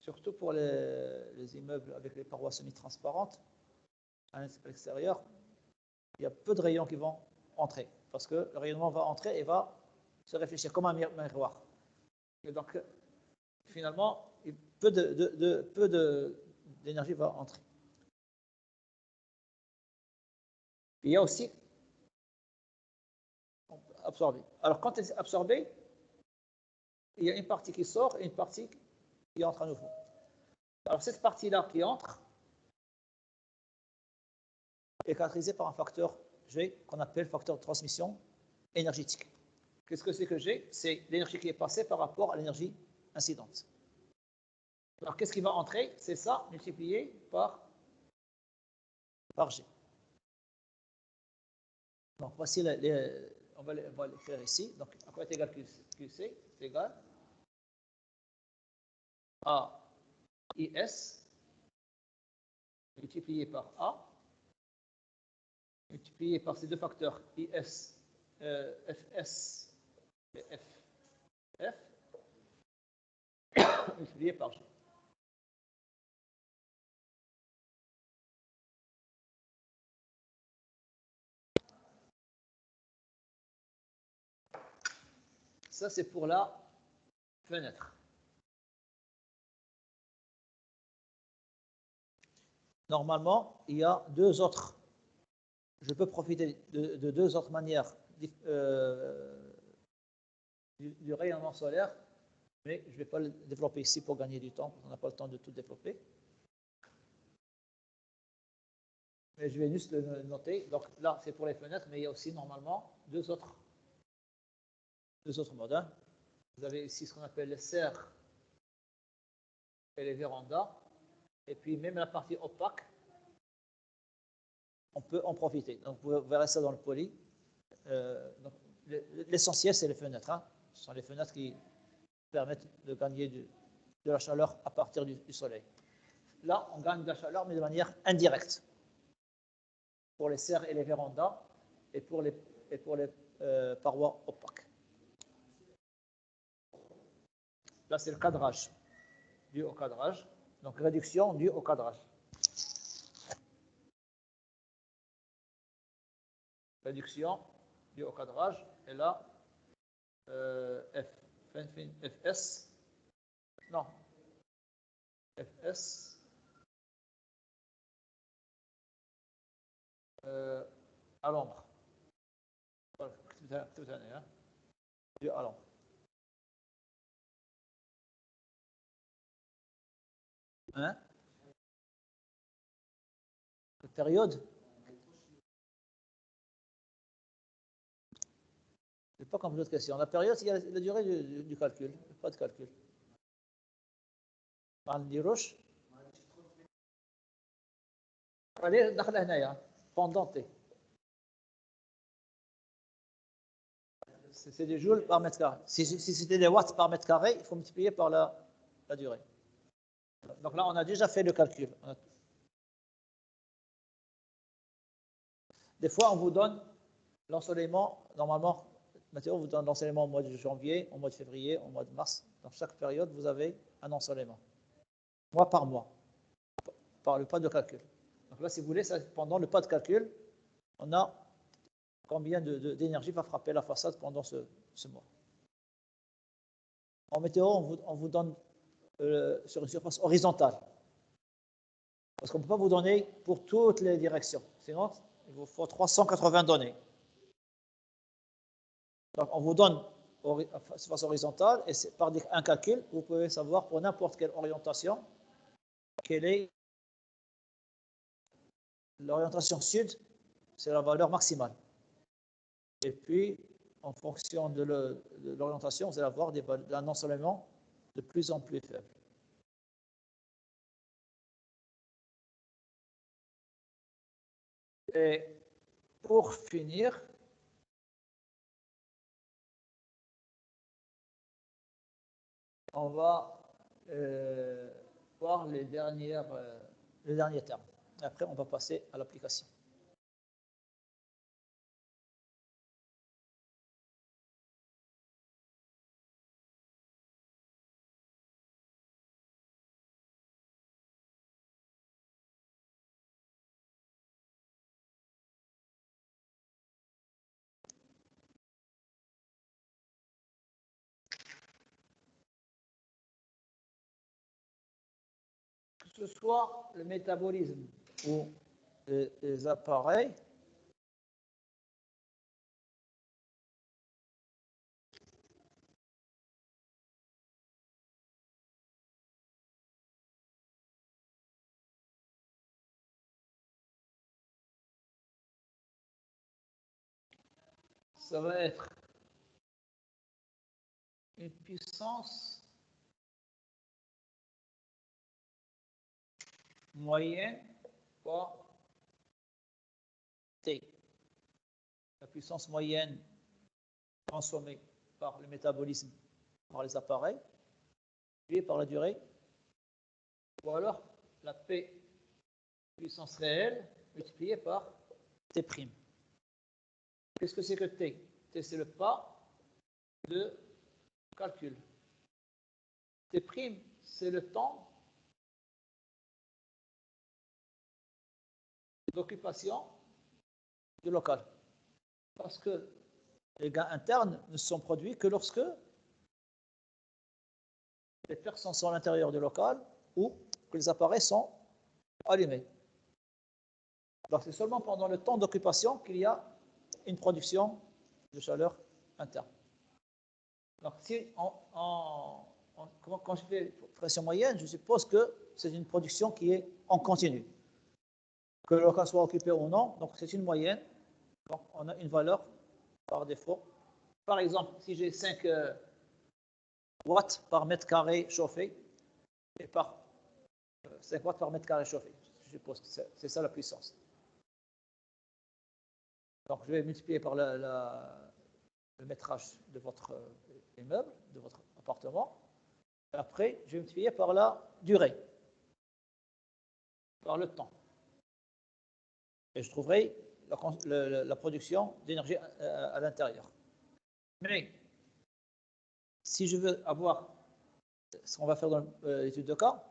Surtout pour les immeubles avec les parois semi-transparentes, à l'extérieur, il y a peu de rayons qui vont entrer, parce que le rayonnement va entrer et va se réfléchir comme un miroir. Et donc, finalement, peu d'énergie va entrer. Il y a aussi absorbé. Alors, quand elle est absorbée, il y a une partie qui sort et une partie qui entre à nouveau. Alors, cette partie-là qui entre est caractérisée par un facteur G qu'on appelle facteur de transmission énergétique. Qu'est-ce que c'est que G? C'est l'énergie qui est passée par rapport à l'énergie incidente. Alors, qu'est-ce qui va entrer? C'est ça multiplié par G. Donc, voici on va le faire ici. Donc, à quoi est égal QC? C'est égal à IS multiplié par A multiplié par ces deux facteurs, IS, FS et FF, multiplié par G. Ça, c'est pour la fenêtre. Normalement, il y a deux autres. Je peux profiter de deux autres manières du rayonnement solaire, mais je ne vais pas le développer ici pour gagner du temps, parce qu'on n'a pas le temps de tout développer. Mais je vais juste le noter. Donc là, c'est pour les fenêtres, mais il y a aussi normalement deux autres modes. Hein. Vous avez ici ce qu'on appelle les serres et les vérandas. Et puis même la partie opaque, on peut en profiter. Donc vous verrez ça dans le poly. L'essentiel, c'est les fenêtres. Hein. Ce sont les fenêtres qui permettent de gagner de la chaleur à partir du soleil. Là, on gagne de la chaleur, mais de manière indirecte. Pour les serres et les vérandas et pour les parois opaques. Là, c'est le cadrage, dû au cadrage. Donc, réduction due au cadrage. Réduction due au cadrage. Et là, FS, non, FS, à l'ombre. Toute année, hein, dû à l'ombre. Hein? Quelle période? Je n'ai pas compris votre question. La période, c'est la durée du calcul. Pas de calcul. Pendant T. C'est des joules par mètre carré. Si c'était des watts par mètre carré, il faut multiplier par la durée. Donc là, on a déjà fait le calcul. Des fois, on vous donne l'ensoleillement. Normalement, Mathéo vous donne l'ensoleillement au mois de janvier, au mois de février, au mois de mars. Dans chaque période, vous avez un ensoleillement. Mois par mois. Par le pas de calcul. Donc là, si vous voulez, pendant le pas de calcul, on a combien d'énergie va frapper la façade pendant ce mois. En météo, on vous donne sur une surface horizontale. Parce qu'on ne peut pas vous donner pour toutes les directions. Sinon, il vous faut 380 données. Donc, on vous donne surface horizontale et par un calcul, vous pouvez savoir pour n'importe quelle orientation quelle est l'orientation sud, c'est la valeur maximale. Et puis, en fonction de l'orientation, vous allez avoir un ensoleillement de plus en plus faible. Et pour finir, on va voir les derniers termes. Et après, on va passer à l'application. Que ce soit le métabolisme ou les appareils, ça va être une puissance moyenne par T. La puissance moyenne consommée par le métabolisme, par les appareils, multipliée par la durée, ou alors la P puissance réelle multipliée par T'. Qu'est-ce que c'est que T? T, c'est le pas de calcul. T', c'est le temps d'occupation du local. Parce que les gains internes ne sont produits que lorsque les personnes sont à l'intérieur du local ou que les appareils sont allumés. Donc c'est seulement pendant le temps d'occupation qu'il y a une production de chaleur interne. Donc si quand je fais pression moyenne, je suppose que c'est une production qui est en continu. Que le local soit occupé ou non, donc c'est une moyenne. Donc on a une valeur par défaut. Par exemple, si j'ai 5 watts par mètre carré chauffé, et par 5 watts par mètre carré chauffé, je suppose que c'est ça la puissance. Donc je vais multiplier par le métrage de votre immeuble, de votre appartement. Et après, je vais multiplier par la durée, par le temps. Et je trouverai la production d'énergie à l'intérieur. Mais si je veux avoir ce qu'on va faire dans l'étude de cas,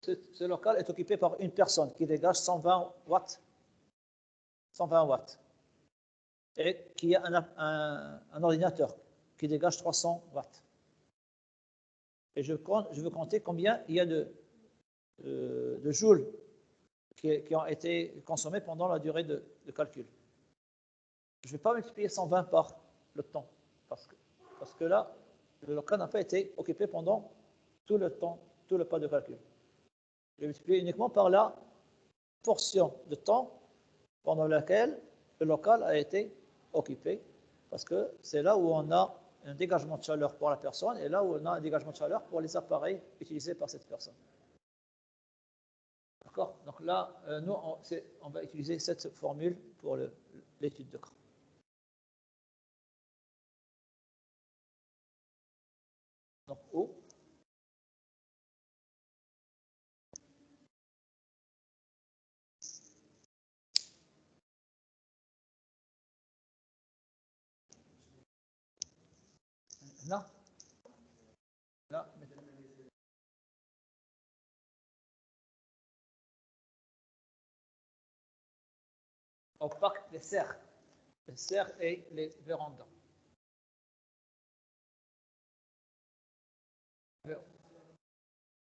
ce local est occupé par une personne qui dégage 120 watts. 120 watts. Et qui a un ordinateur qui dégage 300 watts. Et je veux compter combien il y a de joules qui ont été consommés pendant la durée de calcul. Je ne vais pas multiplier 120 par le temps, parce que là, le local n'a pas été occupé pendant tout le temps, tout le pas de calcul. Je vais multiplier uniquement par la portion de temps pendant laquelle le local a été occupé, parce que c'est là où on a un dégagement de chaleur pour la personne et là où on a un dégagement de chaleur pour les appareils utilisés par cette personne. D'accord? Donc là, nous, on va utiliser cette formule pour l'étude de cas. Donc, O. Là. Là. Opaque, les serres et les vérandas.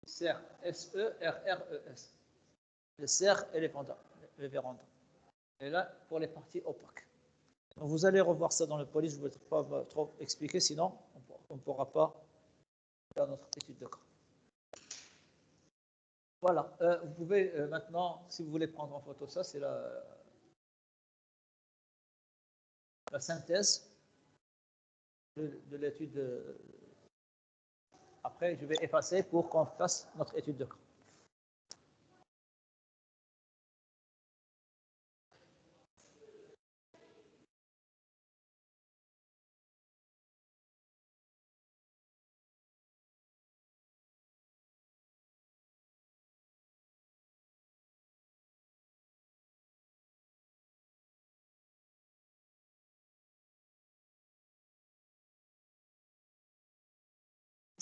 Serres, S-E-R-R-E-S. Les serres et les vérandas. Et là, pour les parties opaques. Donc vous allez revoir ça dans le police, je ne vais pas trop expliquer, sinon on ne pourra pas faire notre étude de cas. Voilà, vous pouvez maintenant, si vous voulez prendre en photo ça, c'est la synthèse de l'étude. Après, je vais effacer pour qu'on fasse notre étude de cas.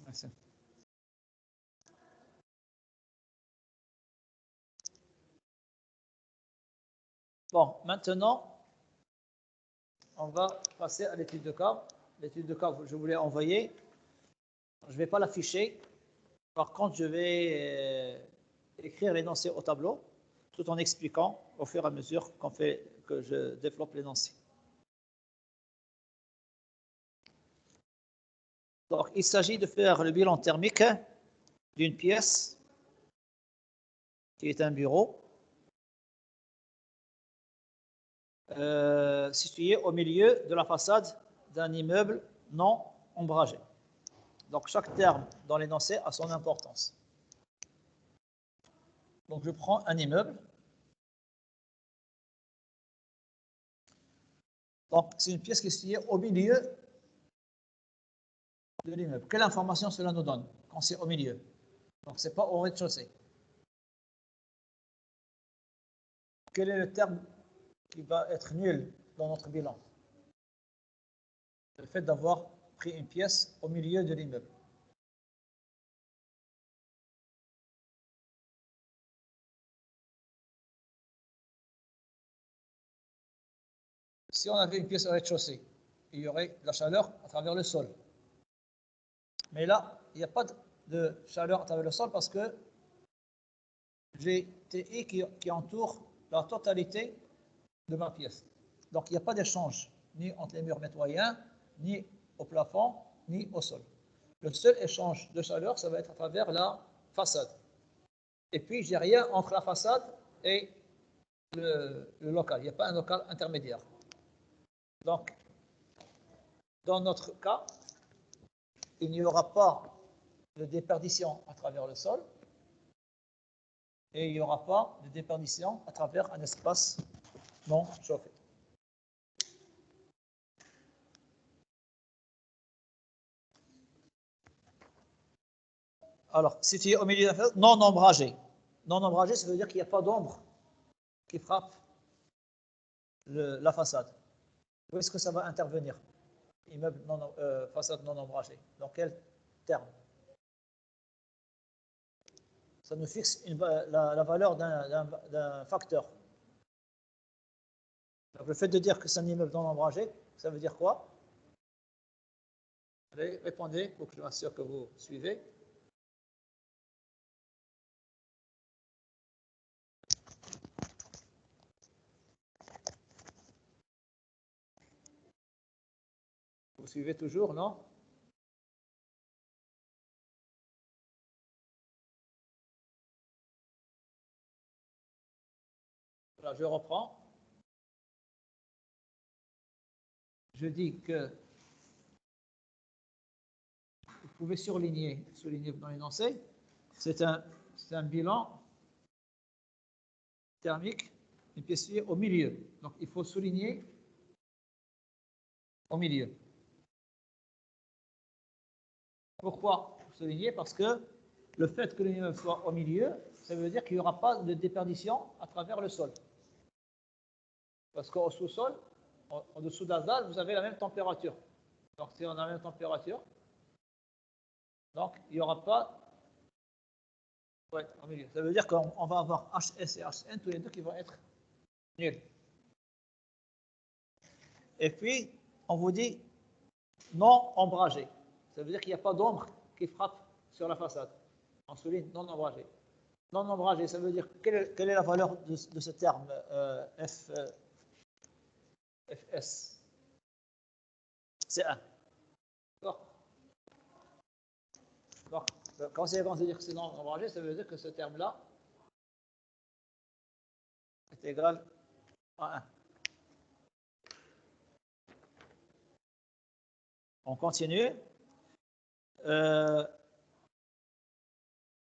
Merci. Bon, maintenant, on va passer à l'étude de cas. L'étude de cas, je vous l'ai envoyée. Je ne vais pas l'afficher. Par contre, je vais écrire l'énoncé au tableau, tout en expliquant au fur et à mesure que je développe l'énoncé. Donc, il s'agit de faire le bilan thermique d'une pièce qui est un bureau situé au milieu de la façade d'un immeuble non ombragé. Donc, chaque terme dans l'énoncé a son importance. Donc, je prends un immeuble. Donc, c'est une pièce qui est située au milieu de l'immeuble. Quelle information cela nous donne quand c'est au milieu? Donc, ce n'est pas au rez-de-chaussée. Quel est le terme qui va être nul dans notre bilan. Le fait d'avoir pris une pièce au milieu de l'immeuble. Si on avait une pièce au rez-de-chaussée, il y aurait de la chaleur à travers le sol. Mais là, il n'y a pas de chaleur à travers le sol parce que j'ai TI qui entoure la totalité de ma pièce. Donc, il n'y a pas d'échange, ni entre les murs nettoyants, ni au plafond, ni au sol. Le seul échange de chaleur, ça va être à travers la façade. Et puis, j'ai rien entre la façade et le local. Il n'y a pas un local intermédiaire. Donc, dans notre cas, il n'y aura pas de déperdition à travers le sol et il n'y aura pas de déperdition à travers un espace non chauffé. Alors, si tu es au milieu d'un façade, non ombragé. Non ombragé, ça veut dire qu'il n'y a pas d'ombre qui frappe la façade. Où est-ce que ça va intervenir? Immeuble façade non ombragée. Dans quel terme? Ça nous fixe la valeur d'un facteur. Donc, le fait de dire que c'est un immeuble non ombragé, ça veut dire quoi? Allez, répondez pour que je m'assure que vous suivez. Vous suivez toujours, non? Voilà, je reprends. Je dis que vous pouvez souligner dans l'énoncé, c'est un bilan thermique, une pièce au milieu. Donc, il faut souligner au milieu. Pourquoi souligner? Parce que le fait que l'immeuble soit au milieu, ça veut dire qu'il n'y aura pas de déperdition à travers le sol. Parce qu'au sous-sol, en dessous de la dalle, vous avez la même température. Donc, si on a la même température, donc il n'y aura pas. Ouais, au milieu. Ça veut dire qu'on va avoir HS et HN, tous les deux qui vont être nuls. Et puis, on vous dit non ombragé. Ça veut dire qu'il n'y a pas d'ombre qui frappe sur la façade. On souligne non ombragé. Non ombragé, ça veut dire quelle est la valeur de ce terme FS? C'est 1. D'accord? Quand c'est dire que c'est non ombragé, ça veut dire que ce terme-là est égal à 1. On continue.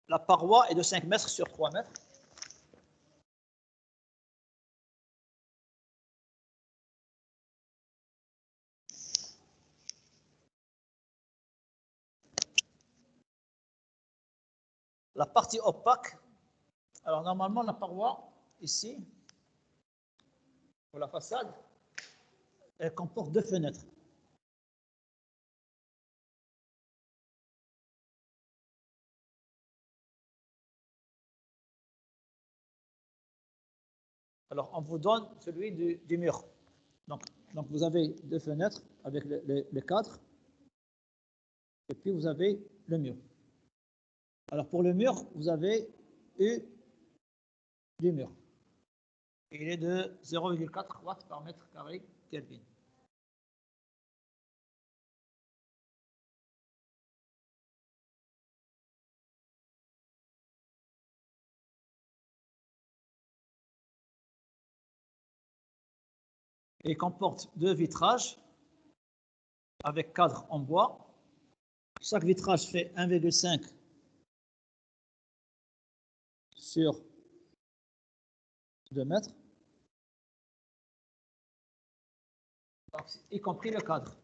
La paroi est de 5 mètres sur 3 mètres. La partie opaque, alors normalement la paroi, ici, pour la façade, elle comporte 2 fenêtres. Alors on vous donne celui du mur. Donc vous avez 2 fenêtres avec les cadres, et puis vous avez le mur. Alors pour le mur, vous avez U du mur. Il est de 0,4 watts par mètre carré Kelvin. Et il comporte 2 vitrages avec cadre en bois. Chaque vitrage fait 1,5 sur 2 mètres, y compris le cadre.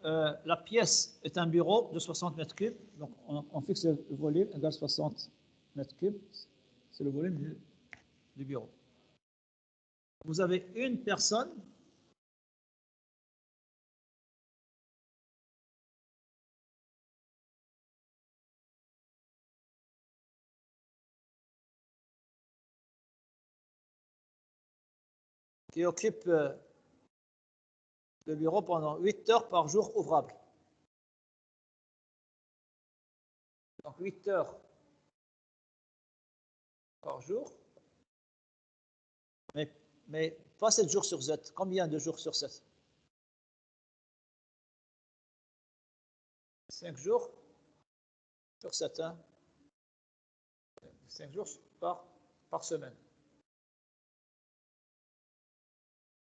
la pièce est un bureau de 60 mètres cubes. Donc, on fixe le volume égale 60 mètres cubes. C'est le volume du bureau. Vous avez une personne qui occupe le bureau pendant 8 heures par jour ouvrable. Donc 8 heures par jour, mais pas 7 jours sur 7. Combien de jours sur 7? 5 jours sur 7. Hein? 5 jours par semaine.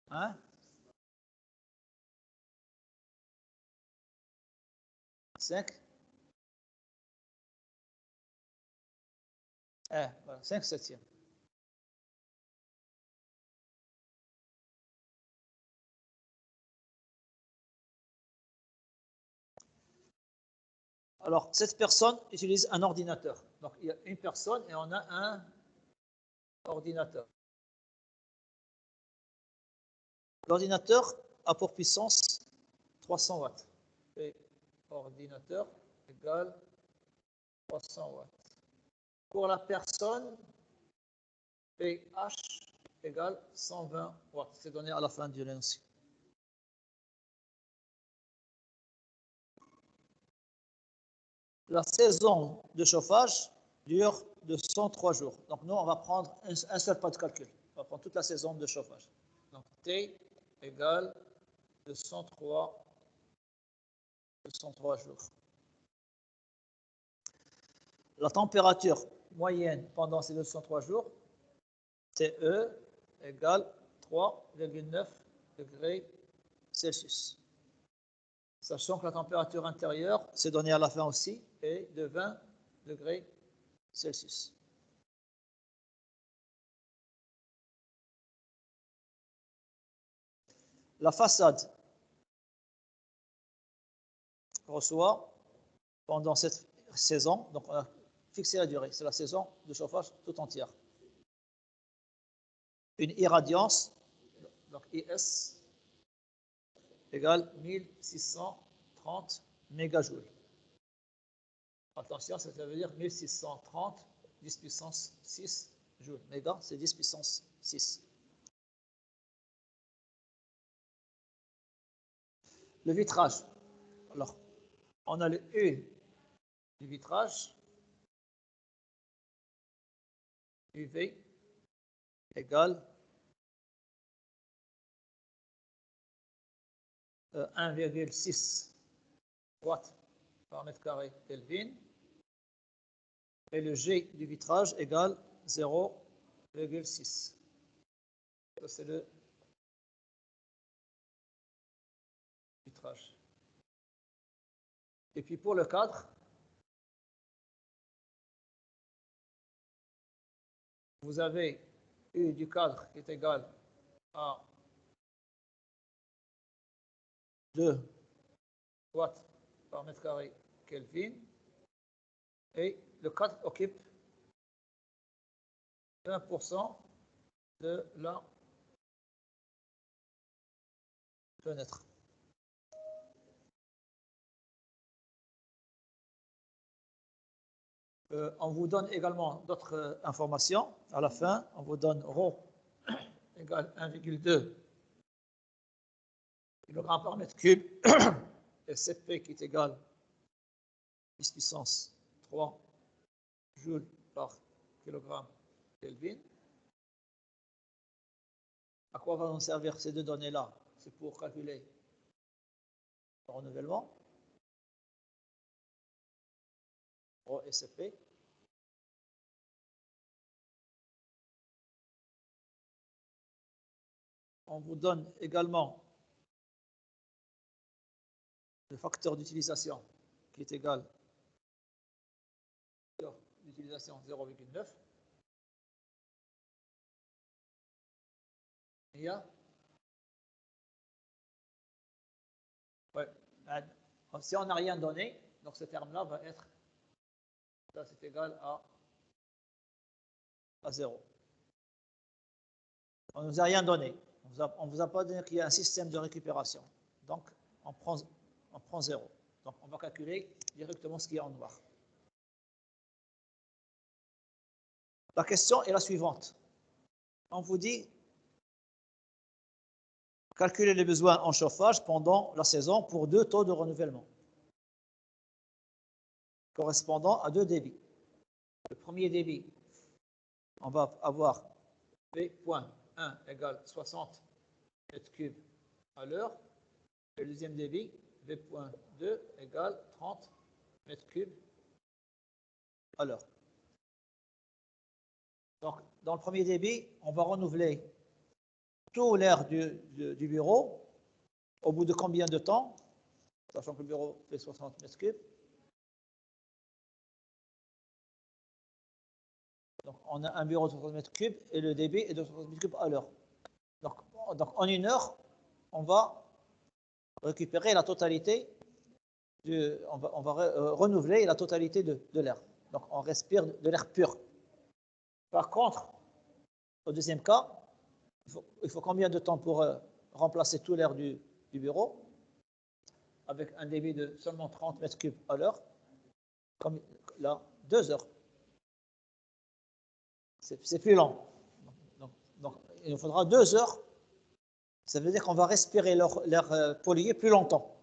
Hein? 5? Voilà, 5 septièmes. Alors, cette personne utilise un ordinateur. Donc, il y a une personne et on a un ordinateur. L'ordinateur a pour puissance 300 watts. Et ordinateur égale 300 watts. Pour la personne, pH égale 120 watts. C'est donné à la fin du l'énoncé. La saison de chauffage dure de 103 jours. Donc, nous, on va prendre un seul pas de calcul. On va prendre toute la saison de chauffage. Donc, T égale 203 jours. La température moyenne pendant ces 203 jours, TE égale 3,9 degrés Celsius. Sachant que la température intérieure, c'est donné à la fin aussi, est de 20 degrés Celsius. La façade reçoit pendant cette saison, donc on a fixé la durée, c'est la saison de chauffage tout entière. Une irradiance, donc IS, égale 1630 mégajoules. Attention, ça veut dire 1630, 10 puissance 6 joules. Méga, c'est 10 puissance 6. Le vitrage. Alors, on a le U du vitrage, UV, égale 1,6 watts par mètre carré Kelvin. Et le G du vitrage égale 0,6. Ça, c'est le vitrage. Et puis pour le cadre, vous avez U du cadre qui est égal à 2 watts par mètre carré Kelvin. Et le cadre occupe 20% de la fenêtre. On vous donne également d'autres informations. À la fin, on vous donne ρ égale 1,2 kg par mètre cube et Cp qui est égal 10 puissance 3 joules par kilogramme Kelvin. À quoi vont nous servir ces deux données-là? C'est pour calculer le renouvellement, ρ et Cp. On vous donne également le facteur d'utilisation qui est égal à l'utilisation 0,9. Il y a Si on n'a rien donné, donc ce terme-là va être, ça c'est égal à 0. On ne nous a rien donné. On ne vous a pas donné qu'il y a un système de récupération. Donc, on prend 0. Donc, on va calculer directement ce qui est en noir. La question est la suivante. On vous dit, calculer les besoins en chauffage pendant la saison pour 2 taux de renouvellement, correspondant à 2 débits. Le premier débit, on va avoir V.1 égale 60 mètres cubes à l'heure. Le deuxième débit, V.2 égale 30 mètres cubes à l'heure. Donc, dans le premier débit, on va renouveler tout l'air du bureau au bout de combien de temps, sachant que le bureau fait 60 mètres cubes. Donc, on a un bureau de 60 mètres cubes et le débit est de 60 mètres cubes à l'heure. Donc, en 1 heure, on va récupérer la totalité, on va renouveler la totalité de l'air. Donc, on respire de l'air pur. Par contre, au deuxième cas, il faut combien de temps pour remplacer tout l'air du bureau avec un débit de seulement 30 mètres cubes à l'heure? Comme là, 2 heures. C'est plus lent. Donc, il nous faudra 2 heures. Ça veut dire qu'on va respirer l'air pollué plus longtemps.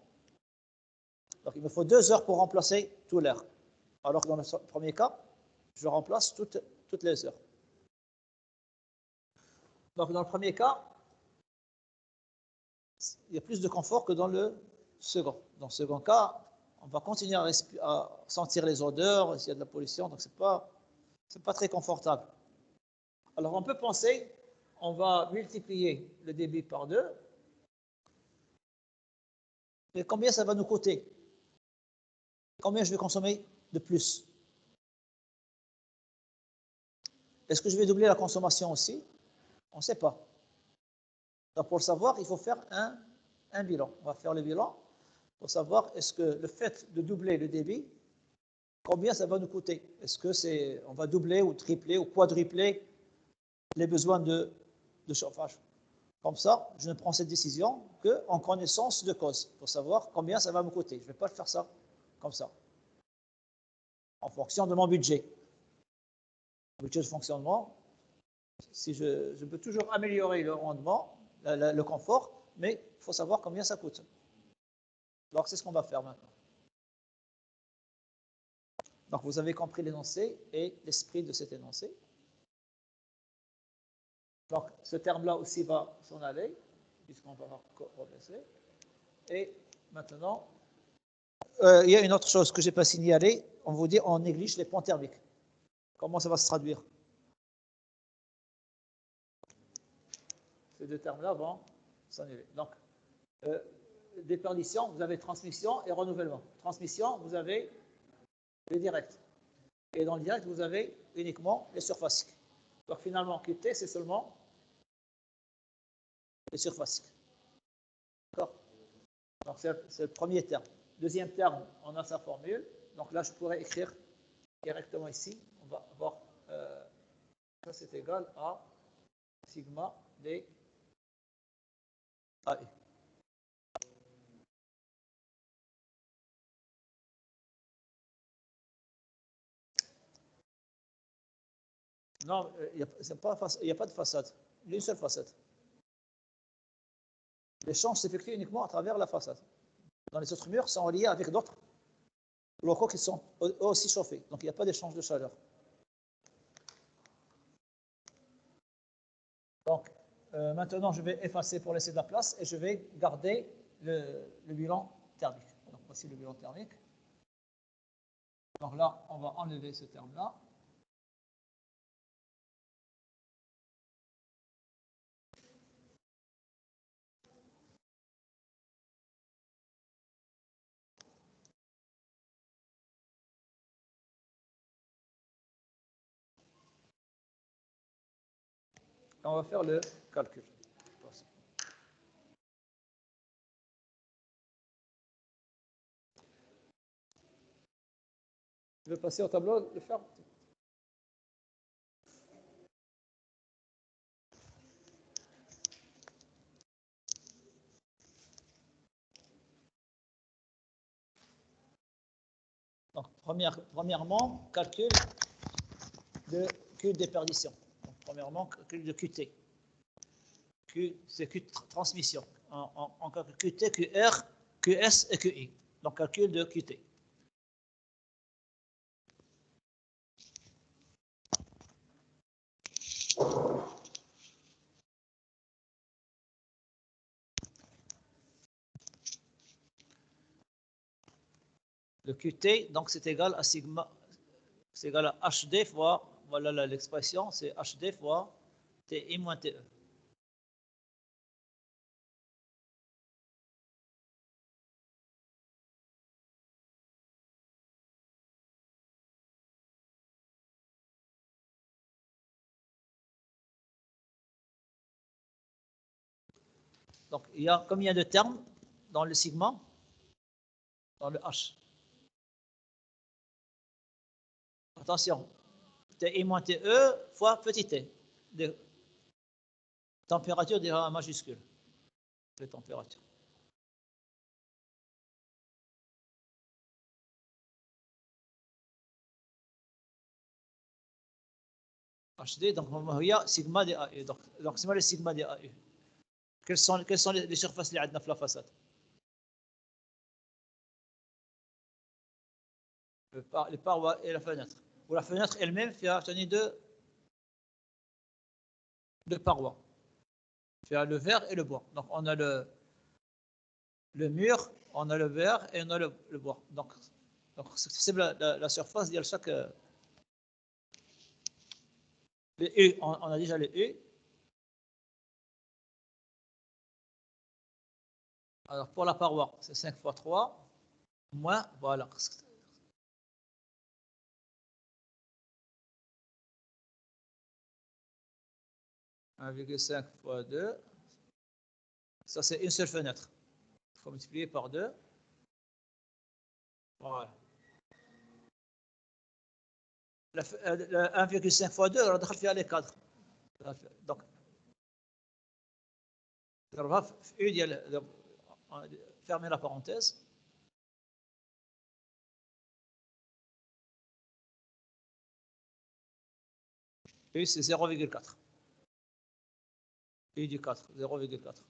Donc, il me faut 2 heures pour remplacer tout l'air. Alors que dans le premier cas, je remplace toutes les heures. Donc, dans le premier cas, il y a plus de confort que dans le second. Dans le second cas, on va continuer à sentir les odeurs, s'il y a de la pollution, donc c'est pas très confortable. Alors, on peut penser, on va multiplier le débit par 2. Mais combien ça va nous coûter? Combien je vais consommer de plus? Est-ce que je vais doubler la consommation aussi? On ne sait pas. Donc, pour le savoir, il faut faire un bilan. On va faire le bilan pour savoir est-ce que le fait de doubler le débit, combien ça va nous coûter? Est-ce que on va doubler ou tripler ou quadrupler les besoins de chauffage? Comme ça, je ne prends cette décision qu'en connaissance de cause, pour savoir combien ça va me coûter. Je ne vais pas faire ça comme ça, en fonction de mon budget. Le budget de fonctionnement, si je peux toujours améliorer le rendement, le confort, mais il faut savoir combien ça coûte. Donc, c'est ce qu'on va faire maintenant. Donc, vous avez compris l'énoncé et l'esprit de cet énoncé. Donc, ce terme-là aussi va s'en aller, puisqu'on va replacer. Et maintenant, il y a une autre chose que je n'ai pas signalée. On vous dit, on néglige les points thermiques. Comment ça va se traduire? Ces deux termes-là vont s'annuler. Donc, déperdition, vous avez transmission et renouvellement. Transmission, vous avez le direct. Et dans le direct, vous avez uniquement les surfaciques. Donc, finalement, QT, c'est seulement les surfaciques. D'accord? Donc, c'est le premier terme. Deuxième terme, on a sa formule. Donc là, je pourrais écrire directement ici. On va avoir, ça c'est égal à sigma d AE. Non, il n'y a pas de façade. Il y a une seule façade. L'échange s'effectue uniquement à travers la façade. Dans les autres murs, sont reliés avec d'autres locaux qui sont aussi chauffés. Donc, il n'y a pas d'échange de chaleur. Donc, maintenant, je vais effacer pour laisser de la place et je vais garder le bilan thermique. Donc, voici le bilan thermique. Donc là, on va enlever ce terme-là. Et on va faire le calcul. veux passer au tableau, le faire. Donc, premièrement, calcul de Q déperdition. Donc, premièrement, calcul de QT. Q, c'est Q transmission. En calcul QT, QR, QS et QI. Donc, calcul de QT. Le QT, donc, c'est égal à sigma, c'est égal à HD fois, voilà l'expression, c'est HD fois TI moins TE. Donc, il y a combien de termes dans le sigma, dans le H? Attention, TI moins TE fois petit t. De température déjà en majuscule. Les températures. HD, donc il y a sigma des AE. Donc c'est moi le sigma des AE. Quelles sont les surfaces qui ont la façade? Les parois et la fenêtre. Ou la fenêtre elle-même fait tenir deux parois. Fait le verre et le bois. Donc on a le mur, on a le verre et on a le bois. Donc c'est la surface de chaque. Les U, on a déjà les U. Alors pour la paroi, c'est 5 fois 3, moins, voilà. 1,5 fois 2, ça c'est une seule fenêtre. Il faut multiplier par 2. Voilà. 1,5 fois 2, on a fait les cadres. Donc, fermer la parenthèse. Et c'est 0,4. Et du 4, 0,4.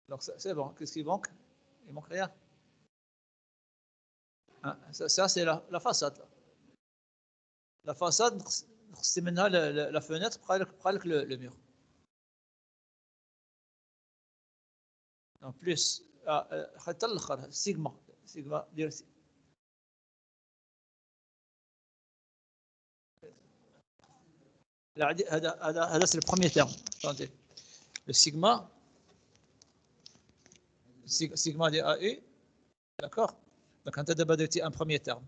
Donc c'est bon. Qu'est-ce qui manque? Il manque rien. Hein, ça c'est la façade. La façade, c'est maintenant la fenêtre près le mur. En plus, sigma. هذا c'est le premier terme. Attendez. Le sigma des AU, d'accord? Donc on a d'abord un premier terme.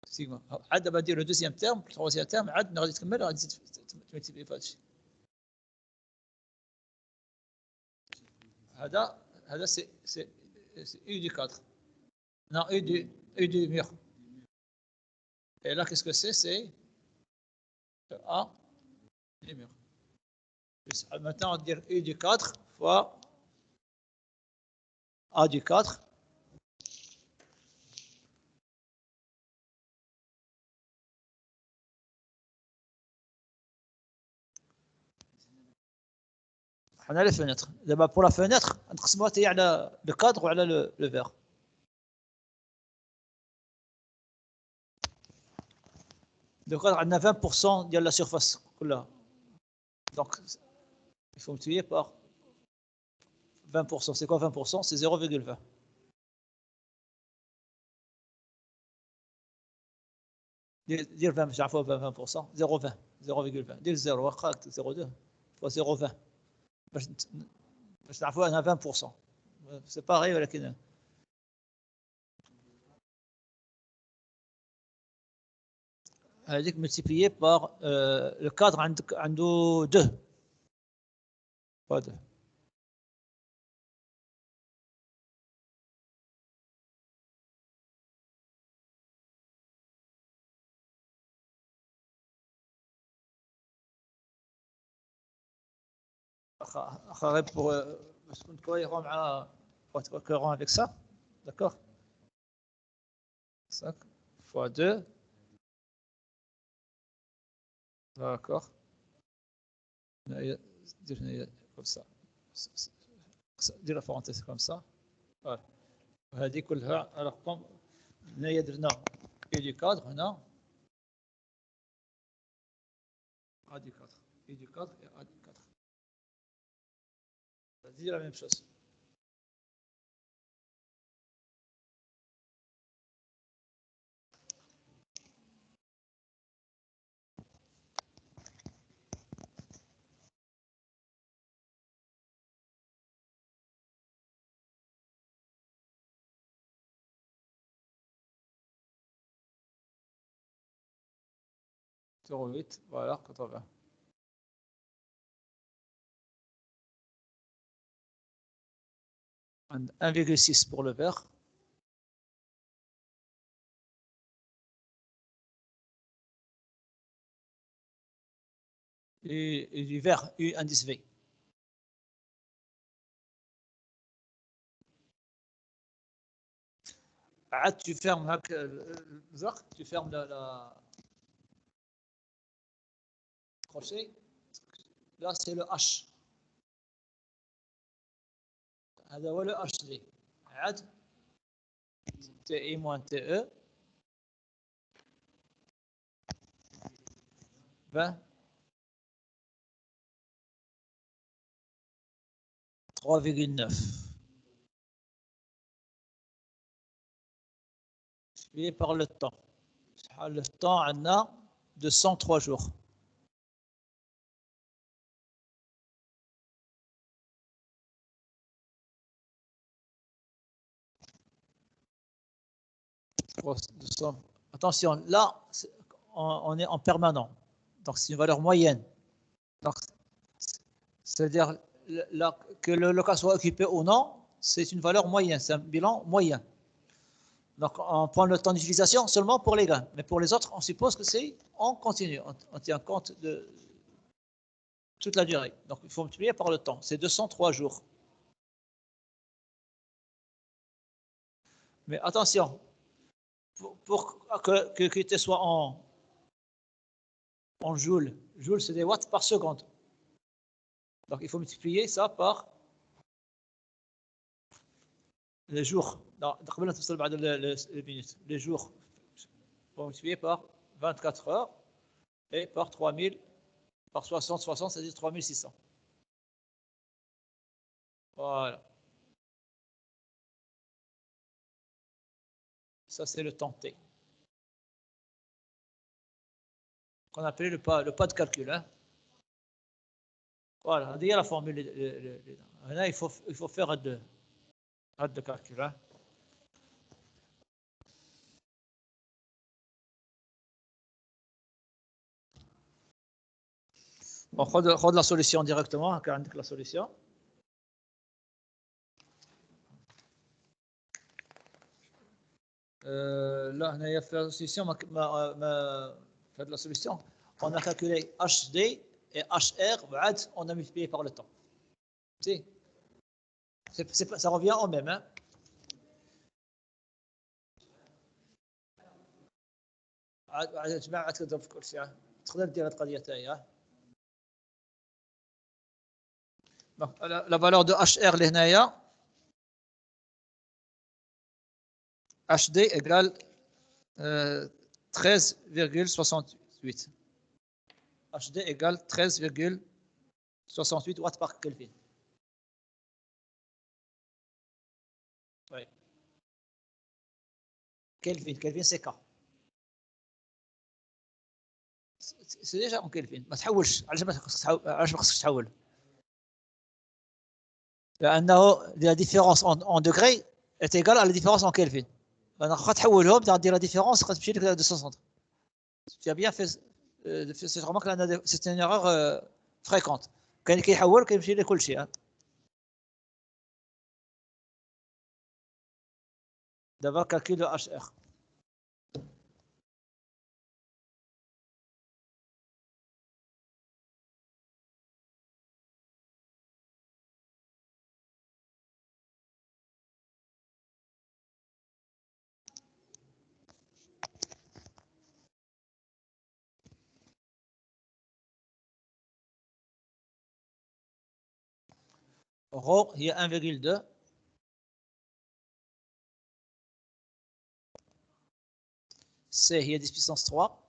Sigma. عاد دابا ندير le deuxième terme, le troisième terme, عاد غادي تكمل غادي تملتيبلي في هذا الشيء. هذا c'est U du 4. Non, U du mur. Et là, qu'est-ce que c'est? C'est A du mur. Maintenant, on va dire U du 4 fois A du 4. On a les fenêtres. D'abord, pour la fenêtre, on a le cadre ou le verre. Le cadre, on a 20% de la surface. Donc, il faut multiplier par 20%. C'est quoi 20%? C'est 0,20. Dire 20, j'ai fois 20%. 0,20. 0,20. Dire 0, 0,2 fois 0,20. باش نعرفوا انها 20%. C'est pareil ولكن هذيك multiplié par le cadre عنده 2. Pas 2. pour être cohérent avec ça, d'accord? 5 fois 2, d'accord? Comme ça. Dire la parenthèse comme ça. Voilà. هذه كلها ارقام هنايا درنا اي دي كادر هنا ادي كادر اي دي كادر ادي كادر هذه لا ميم شوز زيرو 8 voilà 80 1,6 pour le vert et du vert U indice V. Tu fermes tu fermes la crochet. Là, c'est le H. هذا هو le HD. عاد TI moins TE 20 3,9 multiplié par le temps. Le temps, on a 203 jours. Attention, là, on est en permanent. Donc, c'est une valeur moyenne. C'est-à-dire que le local soit occupé ou non, c'est une valeur moyenne, c'est un bilan moyen. Donc, on prend le temps d'utilisation seulement pour les gains. Mais pour les autres, on suppose que c'est en continu. On tient compte de toute la durée. Donc, il faut multiplier par le temps. C'est 203 jours. Mais attention, pour que QT soit en joules, joules c'est des watts par seconde. Donc il faut multiplier ça par les jours. Les minutes. Les jours. Il faut multiplier par 24 heures et par 3000, par 60, c'est-à-dire 3600. Voilà. Ça, c'est le temps T. Qu'on appelle le pas de calcul. Hein. Voilà, il y a la formule. Là, il faut faire de calcul. Hein. On prend la solution directement, car on la solution. Là, on a fait la solution, la solution. On a calculé HD et HR, on a multiplié par le temps. Ça revient au même. Hein. La valeur de HR, HD égale 13,68. HD égale 13,68 watts par Kelvin. Oui. Kelvin c'est K. C'est déjà en Kelvin. ما تحولش علاش ما خصكش تحول لأنه la différence en degrés est égale à la différence en Kelvin. واخا تحولهم تغدير la différence غتمشي لك 260. Tu as bien fait cette remarque, c'est une erreur fréquente. كاين كيحول كيمشي لكل شيء. D'abord calcul de HR. Rho هي 1,2. C هي 10 puissance 3.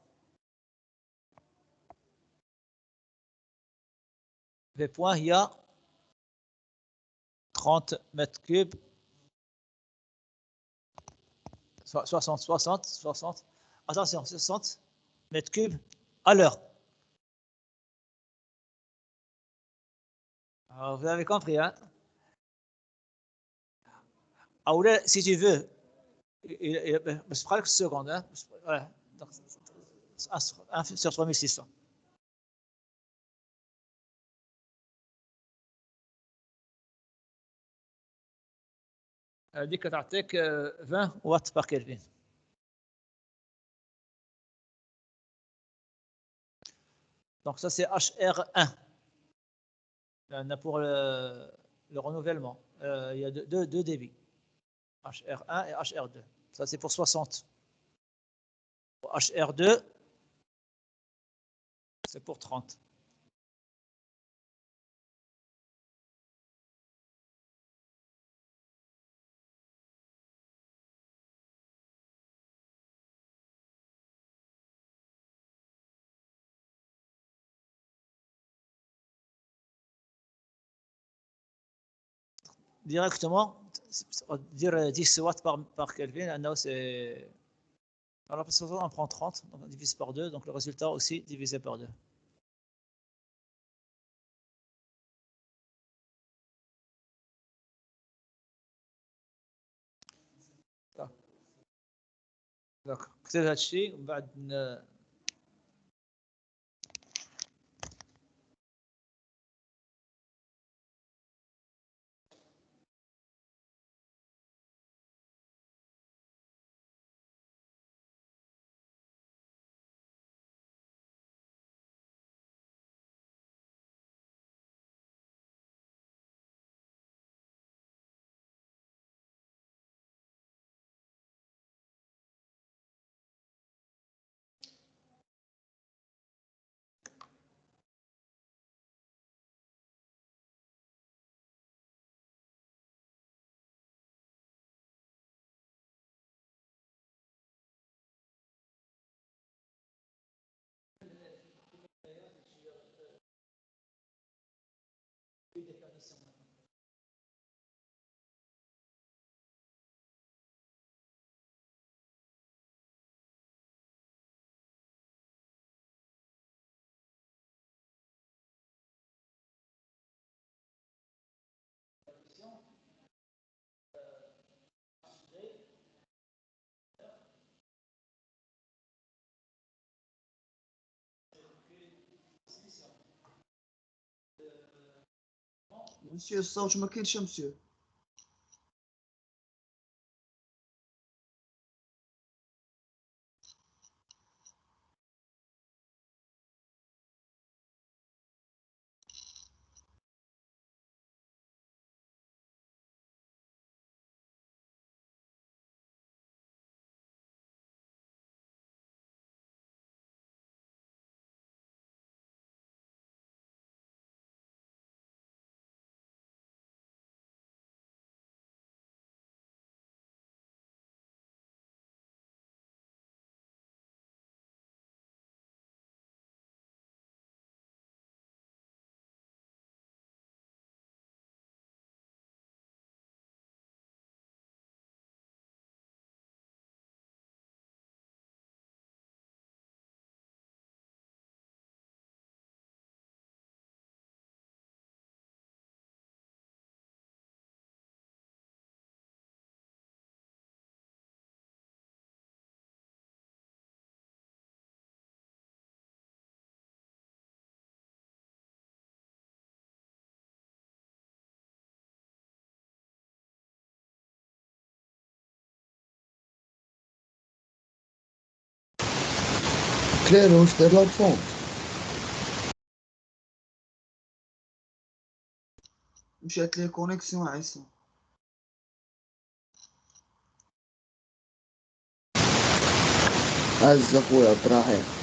V point هي 30 mètres cubes. 60. Attention, 60 mètres cubes à l'heure. Vous avez compris, hein? Alors là, si tu veux, je prends quelques secondes, hein? Ouais, donc, 1 sur 3600. ديك تعطيك 20 watts par Kelvin. Donc ça c'est HR1. Pour le renouvellement, il y a deux débits, HR1 et HR2. Ça c'est pour 60. Pour HR2, c'est pour 30. Directement, dire 10 watts par Kelvin, c'est... Alors, parce qu'on prend 30, donc on divise par 2, donc le résultat aussi divisé par 2. d'accord. كتب هذا الشيء ومن بعد مسيو الصوت ما كاينش مسيو. كلير واش داير لا فون مشات ليه كونيكسيون عيسى. عز اخويا عبد الرحيم.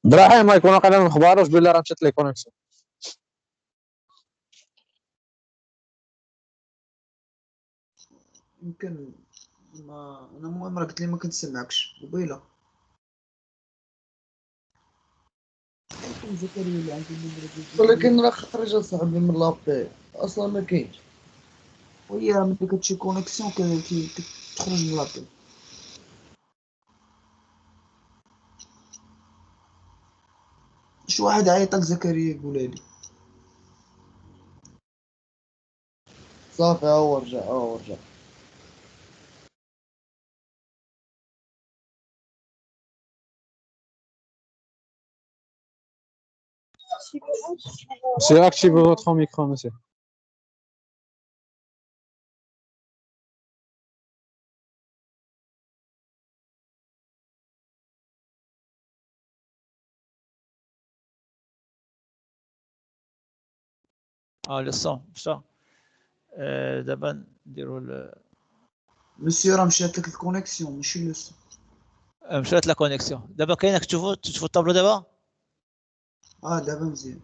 دراهم ما يكون واقيلا ما نخبروش بلي راه مشات لي كونيكسيون. يمكن ما انا المهم راه قلت لي ما كنسمعكش قبيله. ولكن راه خرج اصاحبي من لابي اصلا ما كاينش، وهي ملي كتمشي كونيكسيون كتخرج من لابي. شي واحد عيطك زكريا يقولها لي. صافي ها هو رجع ها هو رجع. J'ai activé votre micro, monsieur. le son, ça. دابا نديروا مسيو راه مشات لك الكونيكسيون ماشي لو سون. مشات لا كونيكسيون. دابا كاينك تشوفوا الطابلو دابا. دابا مزيان.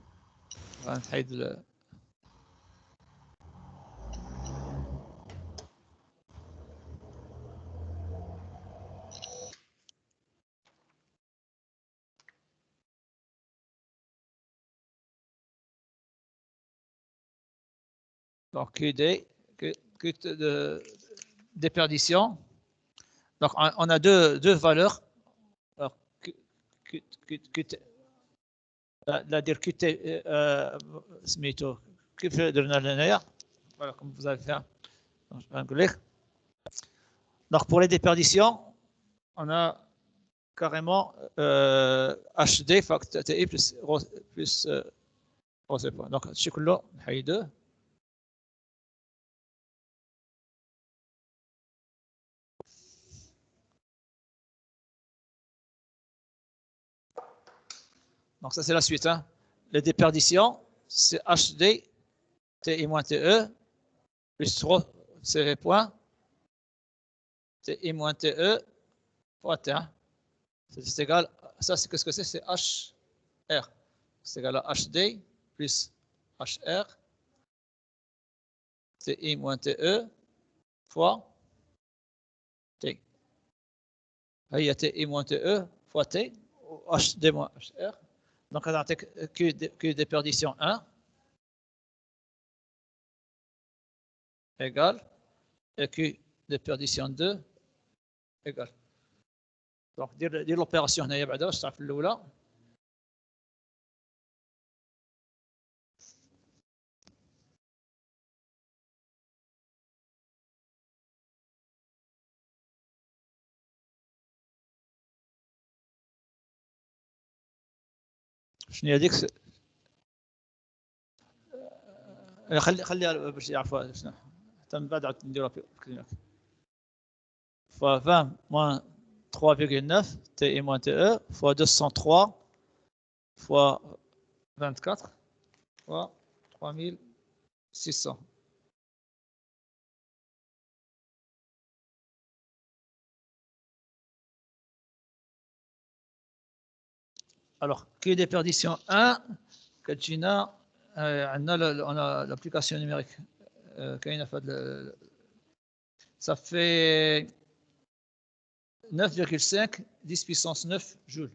غنحيد donc Q de déperdition. Donc on a deux valeurs. Alors, لا دير QT سميتو كيف درنا لهنايا. Voilà, comme vous allez faire. Donc pour les déperditions, on a carrément HD facteur TI plus رو point. Donc هادشي كله نحيدوه. Donc ça c'est la suite. Hein. Les déperditions, c'est HD TI moins TE plus rho CV point TI moins TE fois T. Hein. C'est égal. Ça c'est qu'est-ce que c'est? C'est HR. C'est égal à HD plus HR TI moins TE fois T. Il y a TI moins TE fois T, HD moins HR. Donc, on a Q déperdition 1 égale et Q déperdition 2 égale. Donc, dire l'opération هنايا بعدا باش تعرف الأولى. شنو هي ديك؟ خليها باش يعرفوها شنو حتى من بعد عاد نديروها بكلمات. Fois 20 moins 3,9 TI moins TE fois 203 fois 24 fois 3600. Alors, Q déperdition 1, كتجينا عندنا l'application numérique كاينه في ça fait 9,5 10 puissance 9 joules.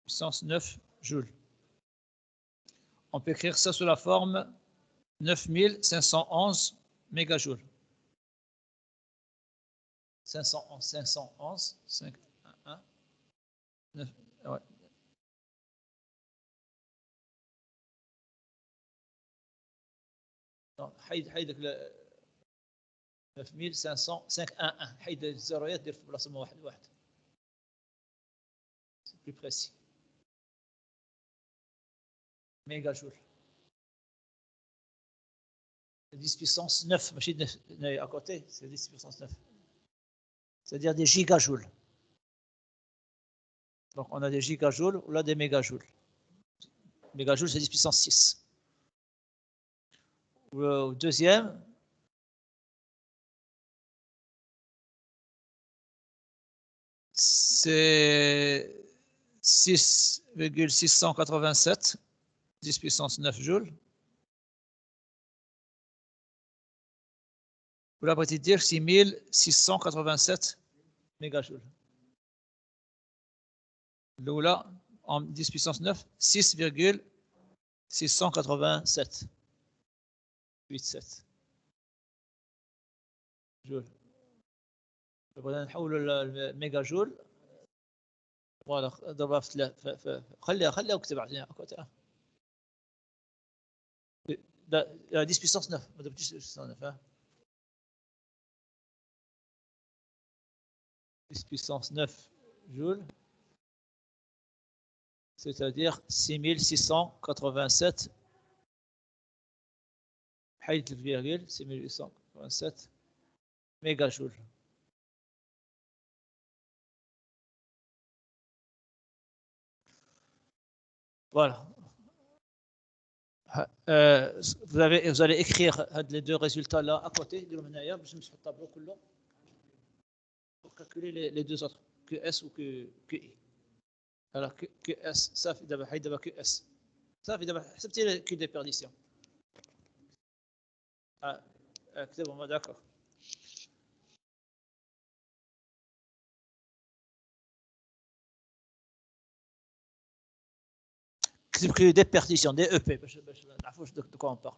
Puissance 9 joules. On peut écrire ça sous la forme 9511 mégajoules. 511, 5, 1, 9, ouais. حيدك 9500 511 حيد الزيرويات دير في بلاصه واحد. C'est plus précis. Mégajoule. 10 puissance 9, machine à côté, c'est 10 puissance 9. C'est-à-dire des gigajoules. Donc on a des gigajoules ou là des mégajoules. Mégajoules, c'est 10 puissance 6. Au deuxième, c'est 6,687, 10 puissance 9 joules. Vous la pouvez dire 6687 mégajoules. L'oula, en 10 puissance 9, 6,687. 87 جول. بدنا نحول الميجا جول. فوالا ضربها في ثلاث. خليها واكتب عليها. لا 10 puissance 9 ما ضربتيش 10 puissance 9 ها. 10 puissance 9 joules, c'est-à-dire 6687 حيث الفيرغيل 6887 méga joule. Voilà. Vous allez écrire les deux résultats là à côté de l'omnaya, je me suis fait tableau كله pour calculer les deux autres, QS ou QI. Alors QS ça fait d'abord QS ça fait d'abord حسبتي le Q de perdition. C'est bon, d'accord. كتب Q de perdition DEP باش نعرفوا de quoi on parle.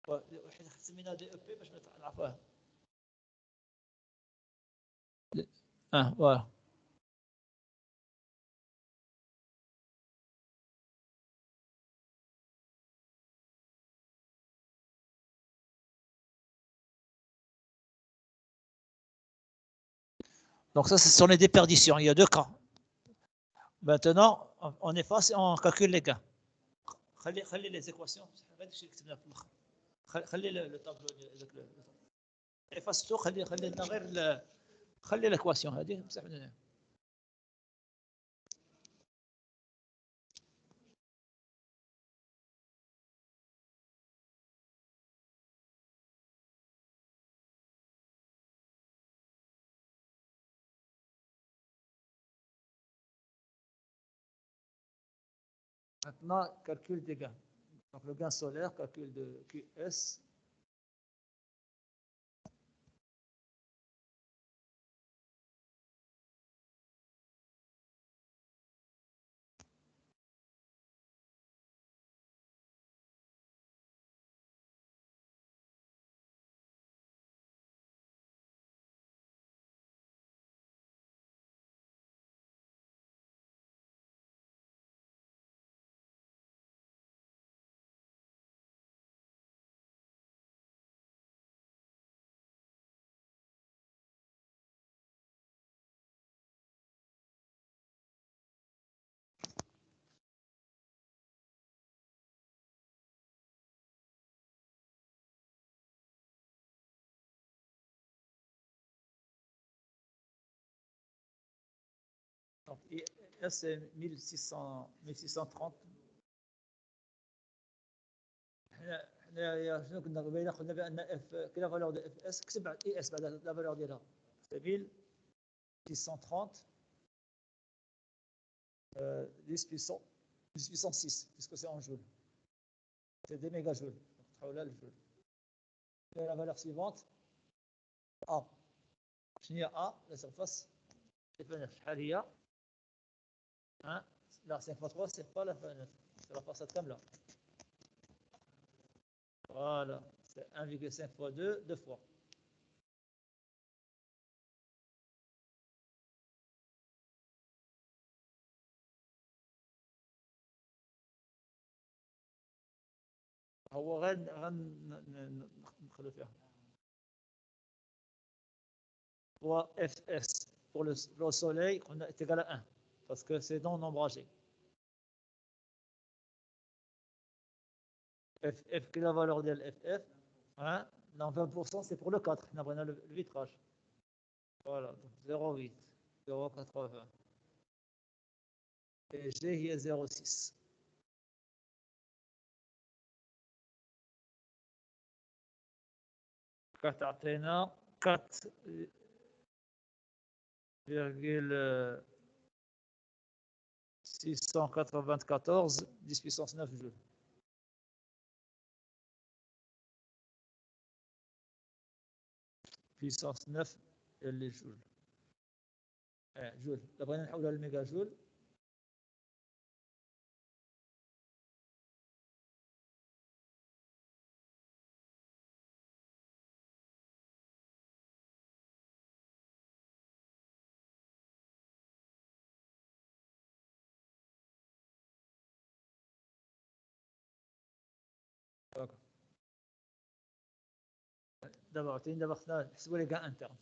وحنا سمينا DEP باش نعرفوها. Voilà. Donc ça, ce sont les déperditions. Il y a deux cas. Maintenant, on efface et on calcule les gains. خلي les équations. خلي le tableau. efface tout. خلي l'équation هذه. Maintenant, calcul des gains. Donc, le gain solaire, calcul de QS. Donc, IS, c'est 1630. شنو كنا قبيله قلنا بان اف كلا فالور دو اف اس كتب اي اس بعد لا فالور ديالها c'est 1630 10 puissance 6 puisque c'est en joule, c'est des mégajoules, تحولها للجول. La valeur suivante A. شنو هي A la surface des fenêtres شحال هي؟ لا 5 fois 3 c'est pas la fenêtre, c'est la façade كامله. Voilà, c'est 1,5 fois 2, 2 fois. هو غير ندخلوا فيها. هو FS pour le soleil on est égal à 1 parce que c'est non ombragé. FF qui est la valeur de FF, hein, dans 20% c'est pour le 4, on a le vitrage. Voilà, donc 0,8, 0,80. Et G il est 0,6. كتعطينا 4 694 10 puissance 9 joules. Puissance 9 les joules. جول لو بغينا نحولها للميجا جول دابا خصنا نحسبوا لي كاع انترن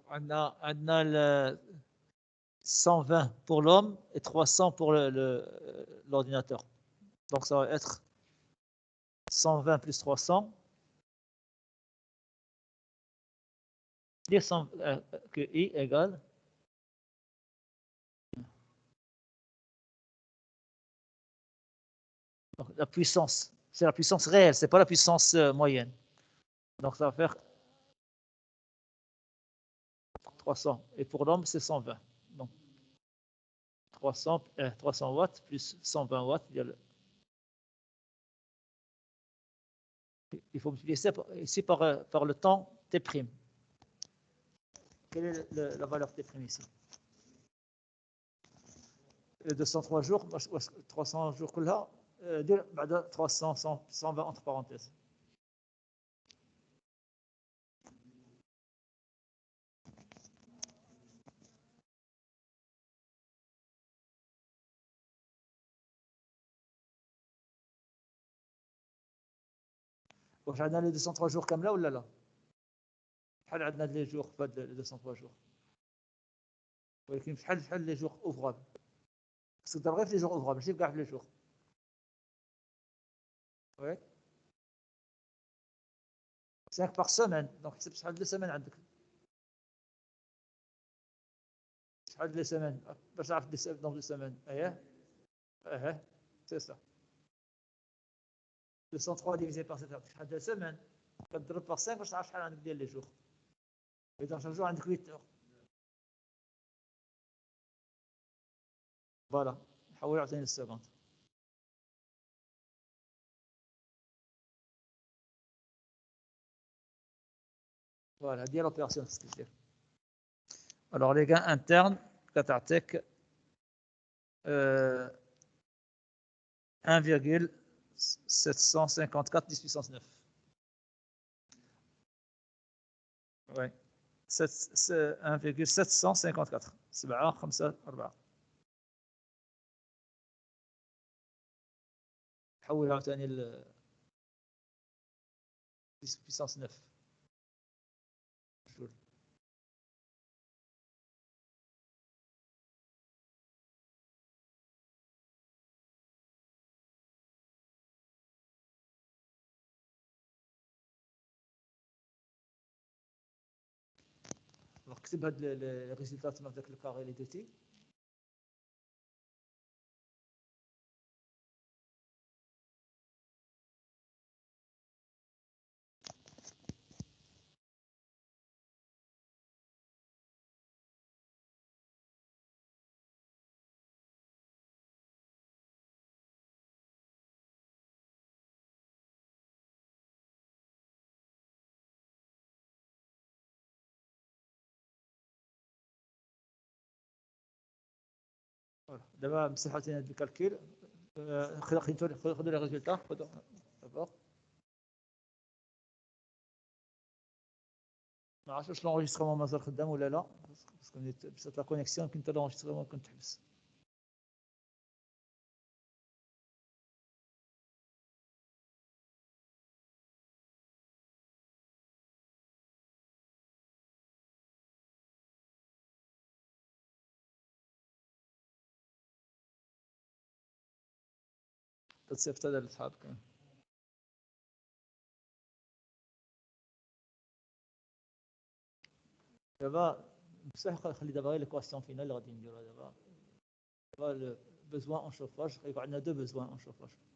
عندنا 120 pour l'homme et 300 pour l'ordinateur. Donc ça va être 120 plus 300. Dire que I égale donc, la puissance. C'est la puissance réelle, c'est pas la puissance moyenne. Donc ça va faire 300. Et pour l'homme, c'est 120. Donc 300 watts plus 120 watts. Il faut multiplier ça ici par le temps T'. Quelle est la valeur T' ici? 203 jours, 300 jours كلها 300 120 entre parenthèses. واش عندنا لي 203 jours كامله ولا لا؟ شحال عندنا لي جور في هاد 203 jours؟ ولكن شحال لي جور اوفرابل؟ خصك تضرب غير في لي جور اوفرابل ماشي كاع في لي جور. وي 5 par semaine. دونك حسب شحال ديال سيمين عندك. شحال ديال سيمين باش تعرف دونك دي سيمين. سي سا. 203 divisé par 7 شحال ديال سيمين كتضرب par 5 باش تعرف شحال عندك ديال لي جور. اذا شحال جور عندك 8 heures. فوالا نحاول يعطيني السكوند. فوالا هادي هي لوبيراسيون خصك دير. الوغ لي غان انترن كتعطيك 1,754 10 puissance 9. Ouais. 1,754 754 حولها عاوتاني ل puissance 9 جول. كتب هاد لي ريزولطات تما في داك الكاري اللي درتي. دابا مسح عاوتاني هاد الكالكول. خذوا لي ريزولطا دابا. ما عرفتش واش لونجسترومون مازال خدام ولا لا باسكو بسات لا كونيكسيون يمكن حتى لونجسترومون كنت تحبس. تتصيفط هذا لأصحابك. دابا بصح خلي دابا غير l'équation finale اللي غادي نديروها دابا. دابا le besoin en chauffage غيكون عندنا deux besoins en chauffage.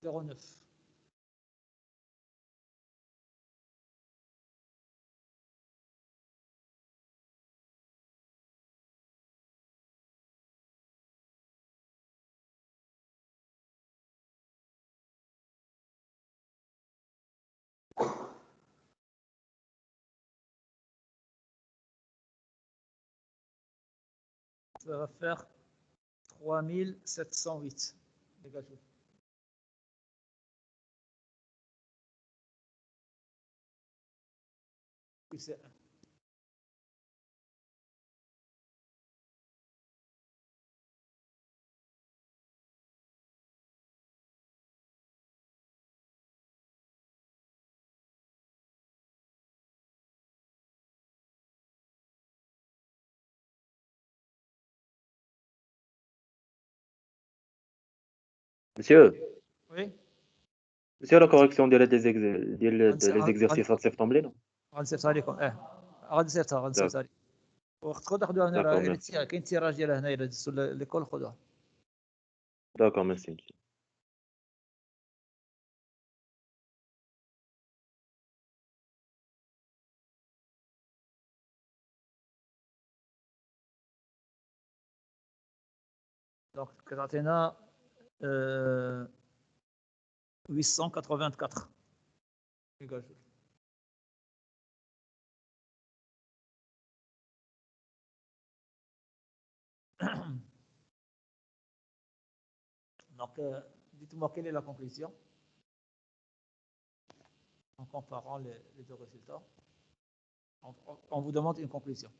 neuf. Ça va faire 3708 dégagés. Puis c'est 1. Monsieur, Oui. monsieur, la correction des exercices هتصيفطهم لينا. غنصيفطها لكم. غنصيفطها لكم. وقت خذوها هنا راه كاين تيراج ديالها هنايا دزتو ليكول خذوها. D'accord, merci monsieur. Donc كتعطينا 884 ميجا جول. Donc, dites-moi quelle est la conclusion en comparant les deux résultats. On vous demande une conclusion.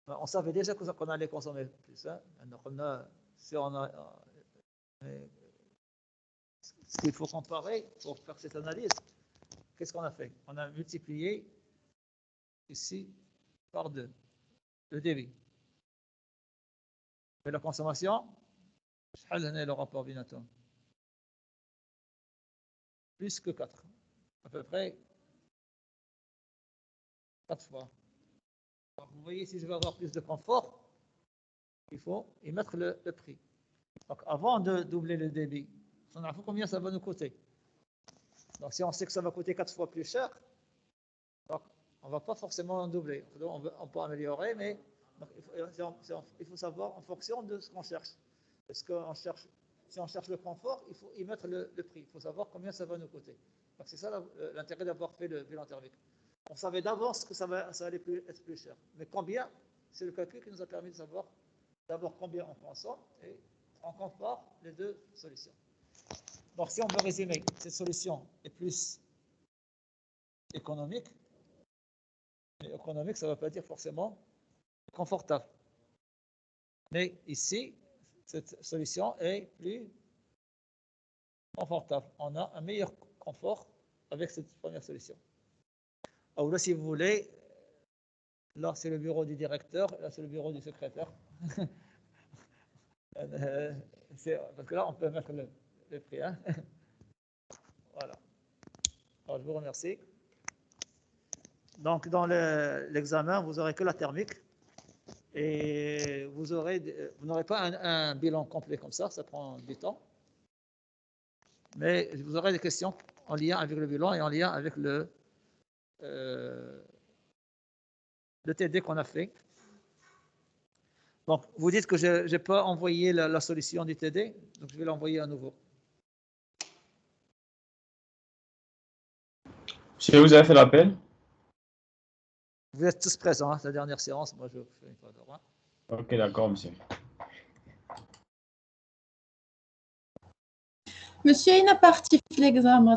On savait déjà qu'on allait consommer plus. Hein? Donc, ce qu'il faut comparer pour faire cette analyse, qu'est-ce qu'on a fait? On a multiplié ici par 2 le débit. Et la consommation, شحال هنا le rapport بيناتهم? Plus que 4, à peu près 4 fois. Donc vous voyez, si je veux avoir plus de confort, il faut y mettre le prix. Donc avant de doubler le débit, on a vu combien ça va nous coûter. Donc si on sait que ça va coûter 4 fois plus cher, donc on ne va pas forcément doubler. On peut améliorer, mais il faut savoir en fonction de ce qu'on cherche. Parce qu'on cherche, si on cherche le confort, il faut y mettre le prix. Il faut savoir combien ça va nous coûter. Donc c'est ça l'intérêt d'avoir fait le bilan thermique. On savait d'avance que ça allait être plus cher. Mais combien? C'est le calcul qui nous a permis de savoir d'abord combien on consomme et on compare les deux solutions. Donc si on veut résumer, cette solution est plus économique. Mais économique, ça ne veut pas dire forcément confortable. Mais ici, cette solution est plus confortable. On a un meilleur confort avec cette première solution. Alors là, si vous voulez, là c'est le bureau du directeur, là c'est le bureau du secrétaire. Parce que là, on peut mettre le prix. Hein. Voilà. Alors, je vous remercie. Donc, dans l'examen, vous n'aurez que la thermique. Et vous n'aurez pas un bilan complet comme ça prend du temps. Mais vous aurez des questions en lien avec le bilan et en lien avec le TD qu'on a fait. Donc, vous dites que je n'ai pas envoyé la solution du TD, donc je vais l'envoyer à nouveau. Monsieur, vous avez fait l'appel? Vous êtes tous présents, hein, la dernière séance, moi je fais une fois d'heure. Ok, d'accord, monsieur. Monsieur, il n'a pas parti l'examen.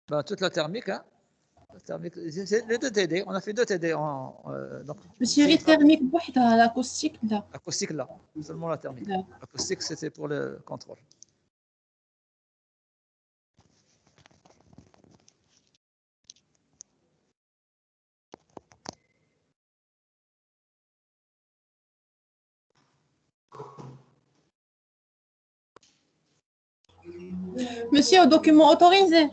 Ben, toute la thermique, hein. La thermique, les deux TD, on a fait deux TD. Donc, Monsieur, il thermique, l'acoustique, là. Acoustique, là, seulement la thermique. Acoustique, c'était pour le contrôle. Monsieur, au document autorisé.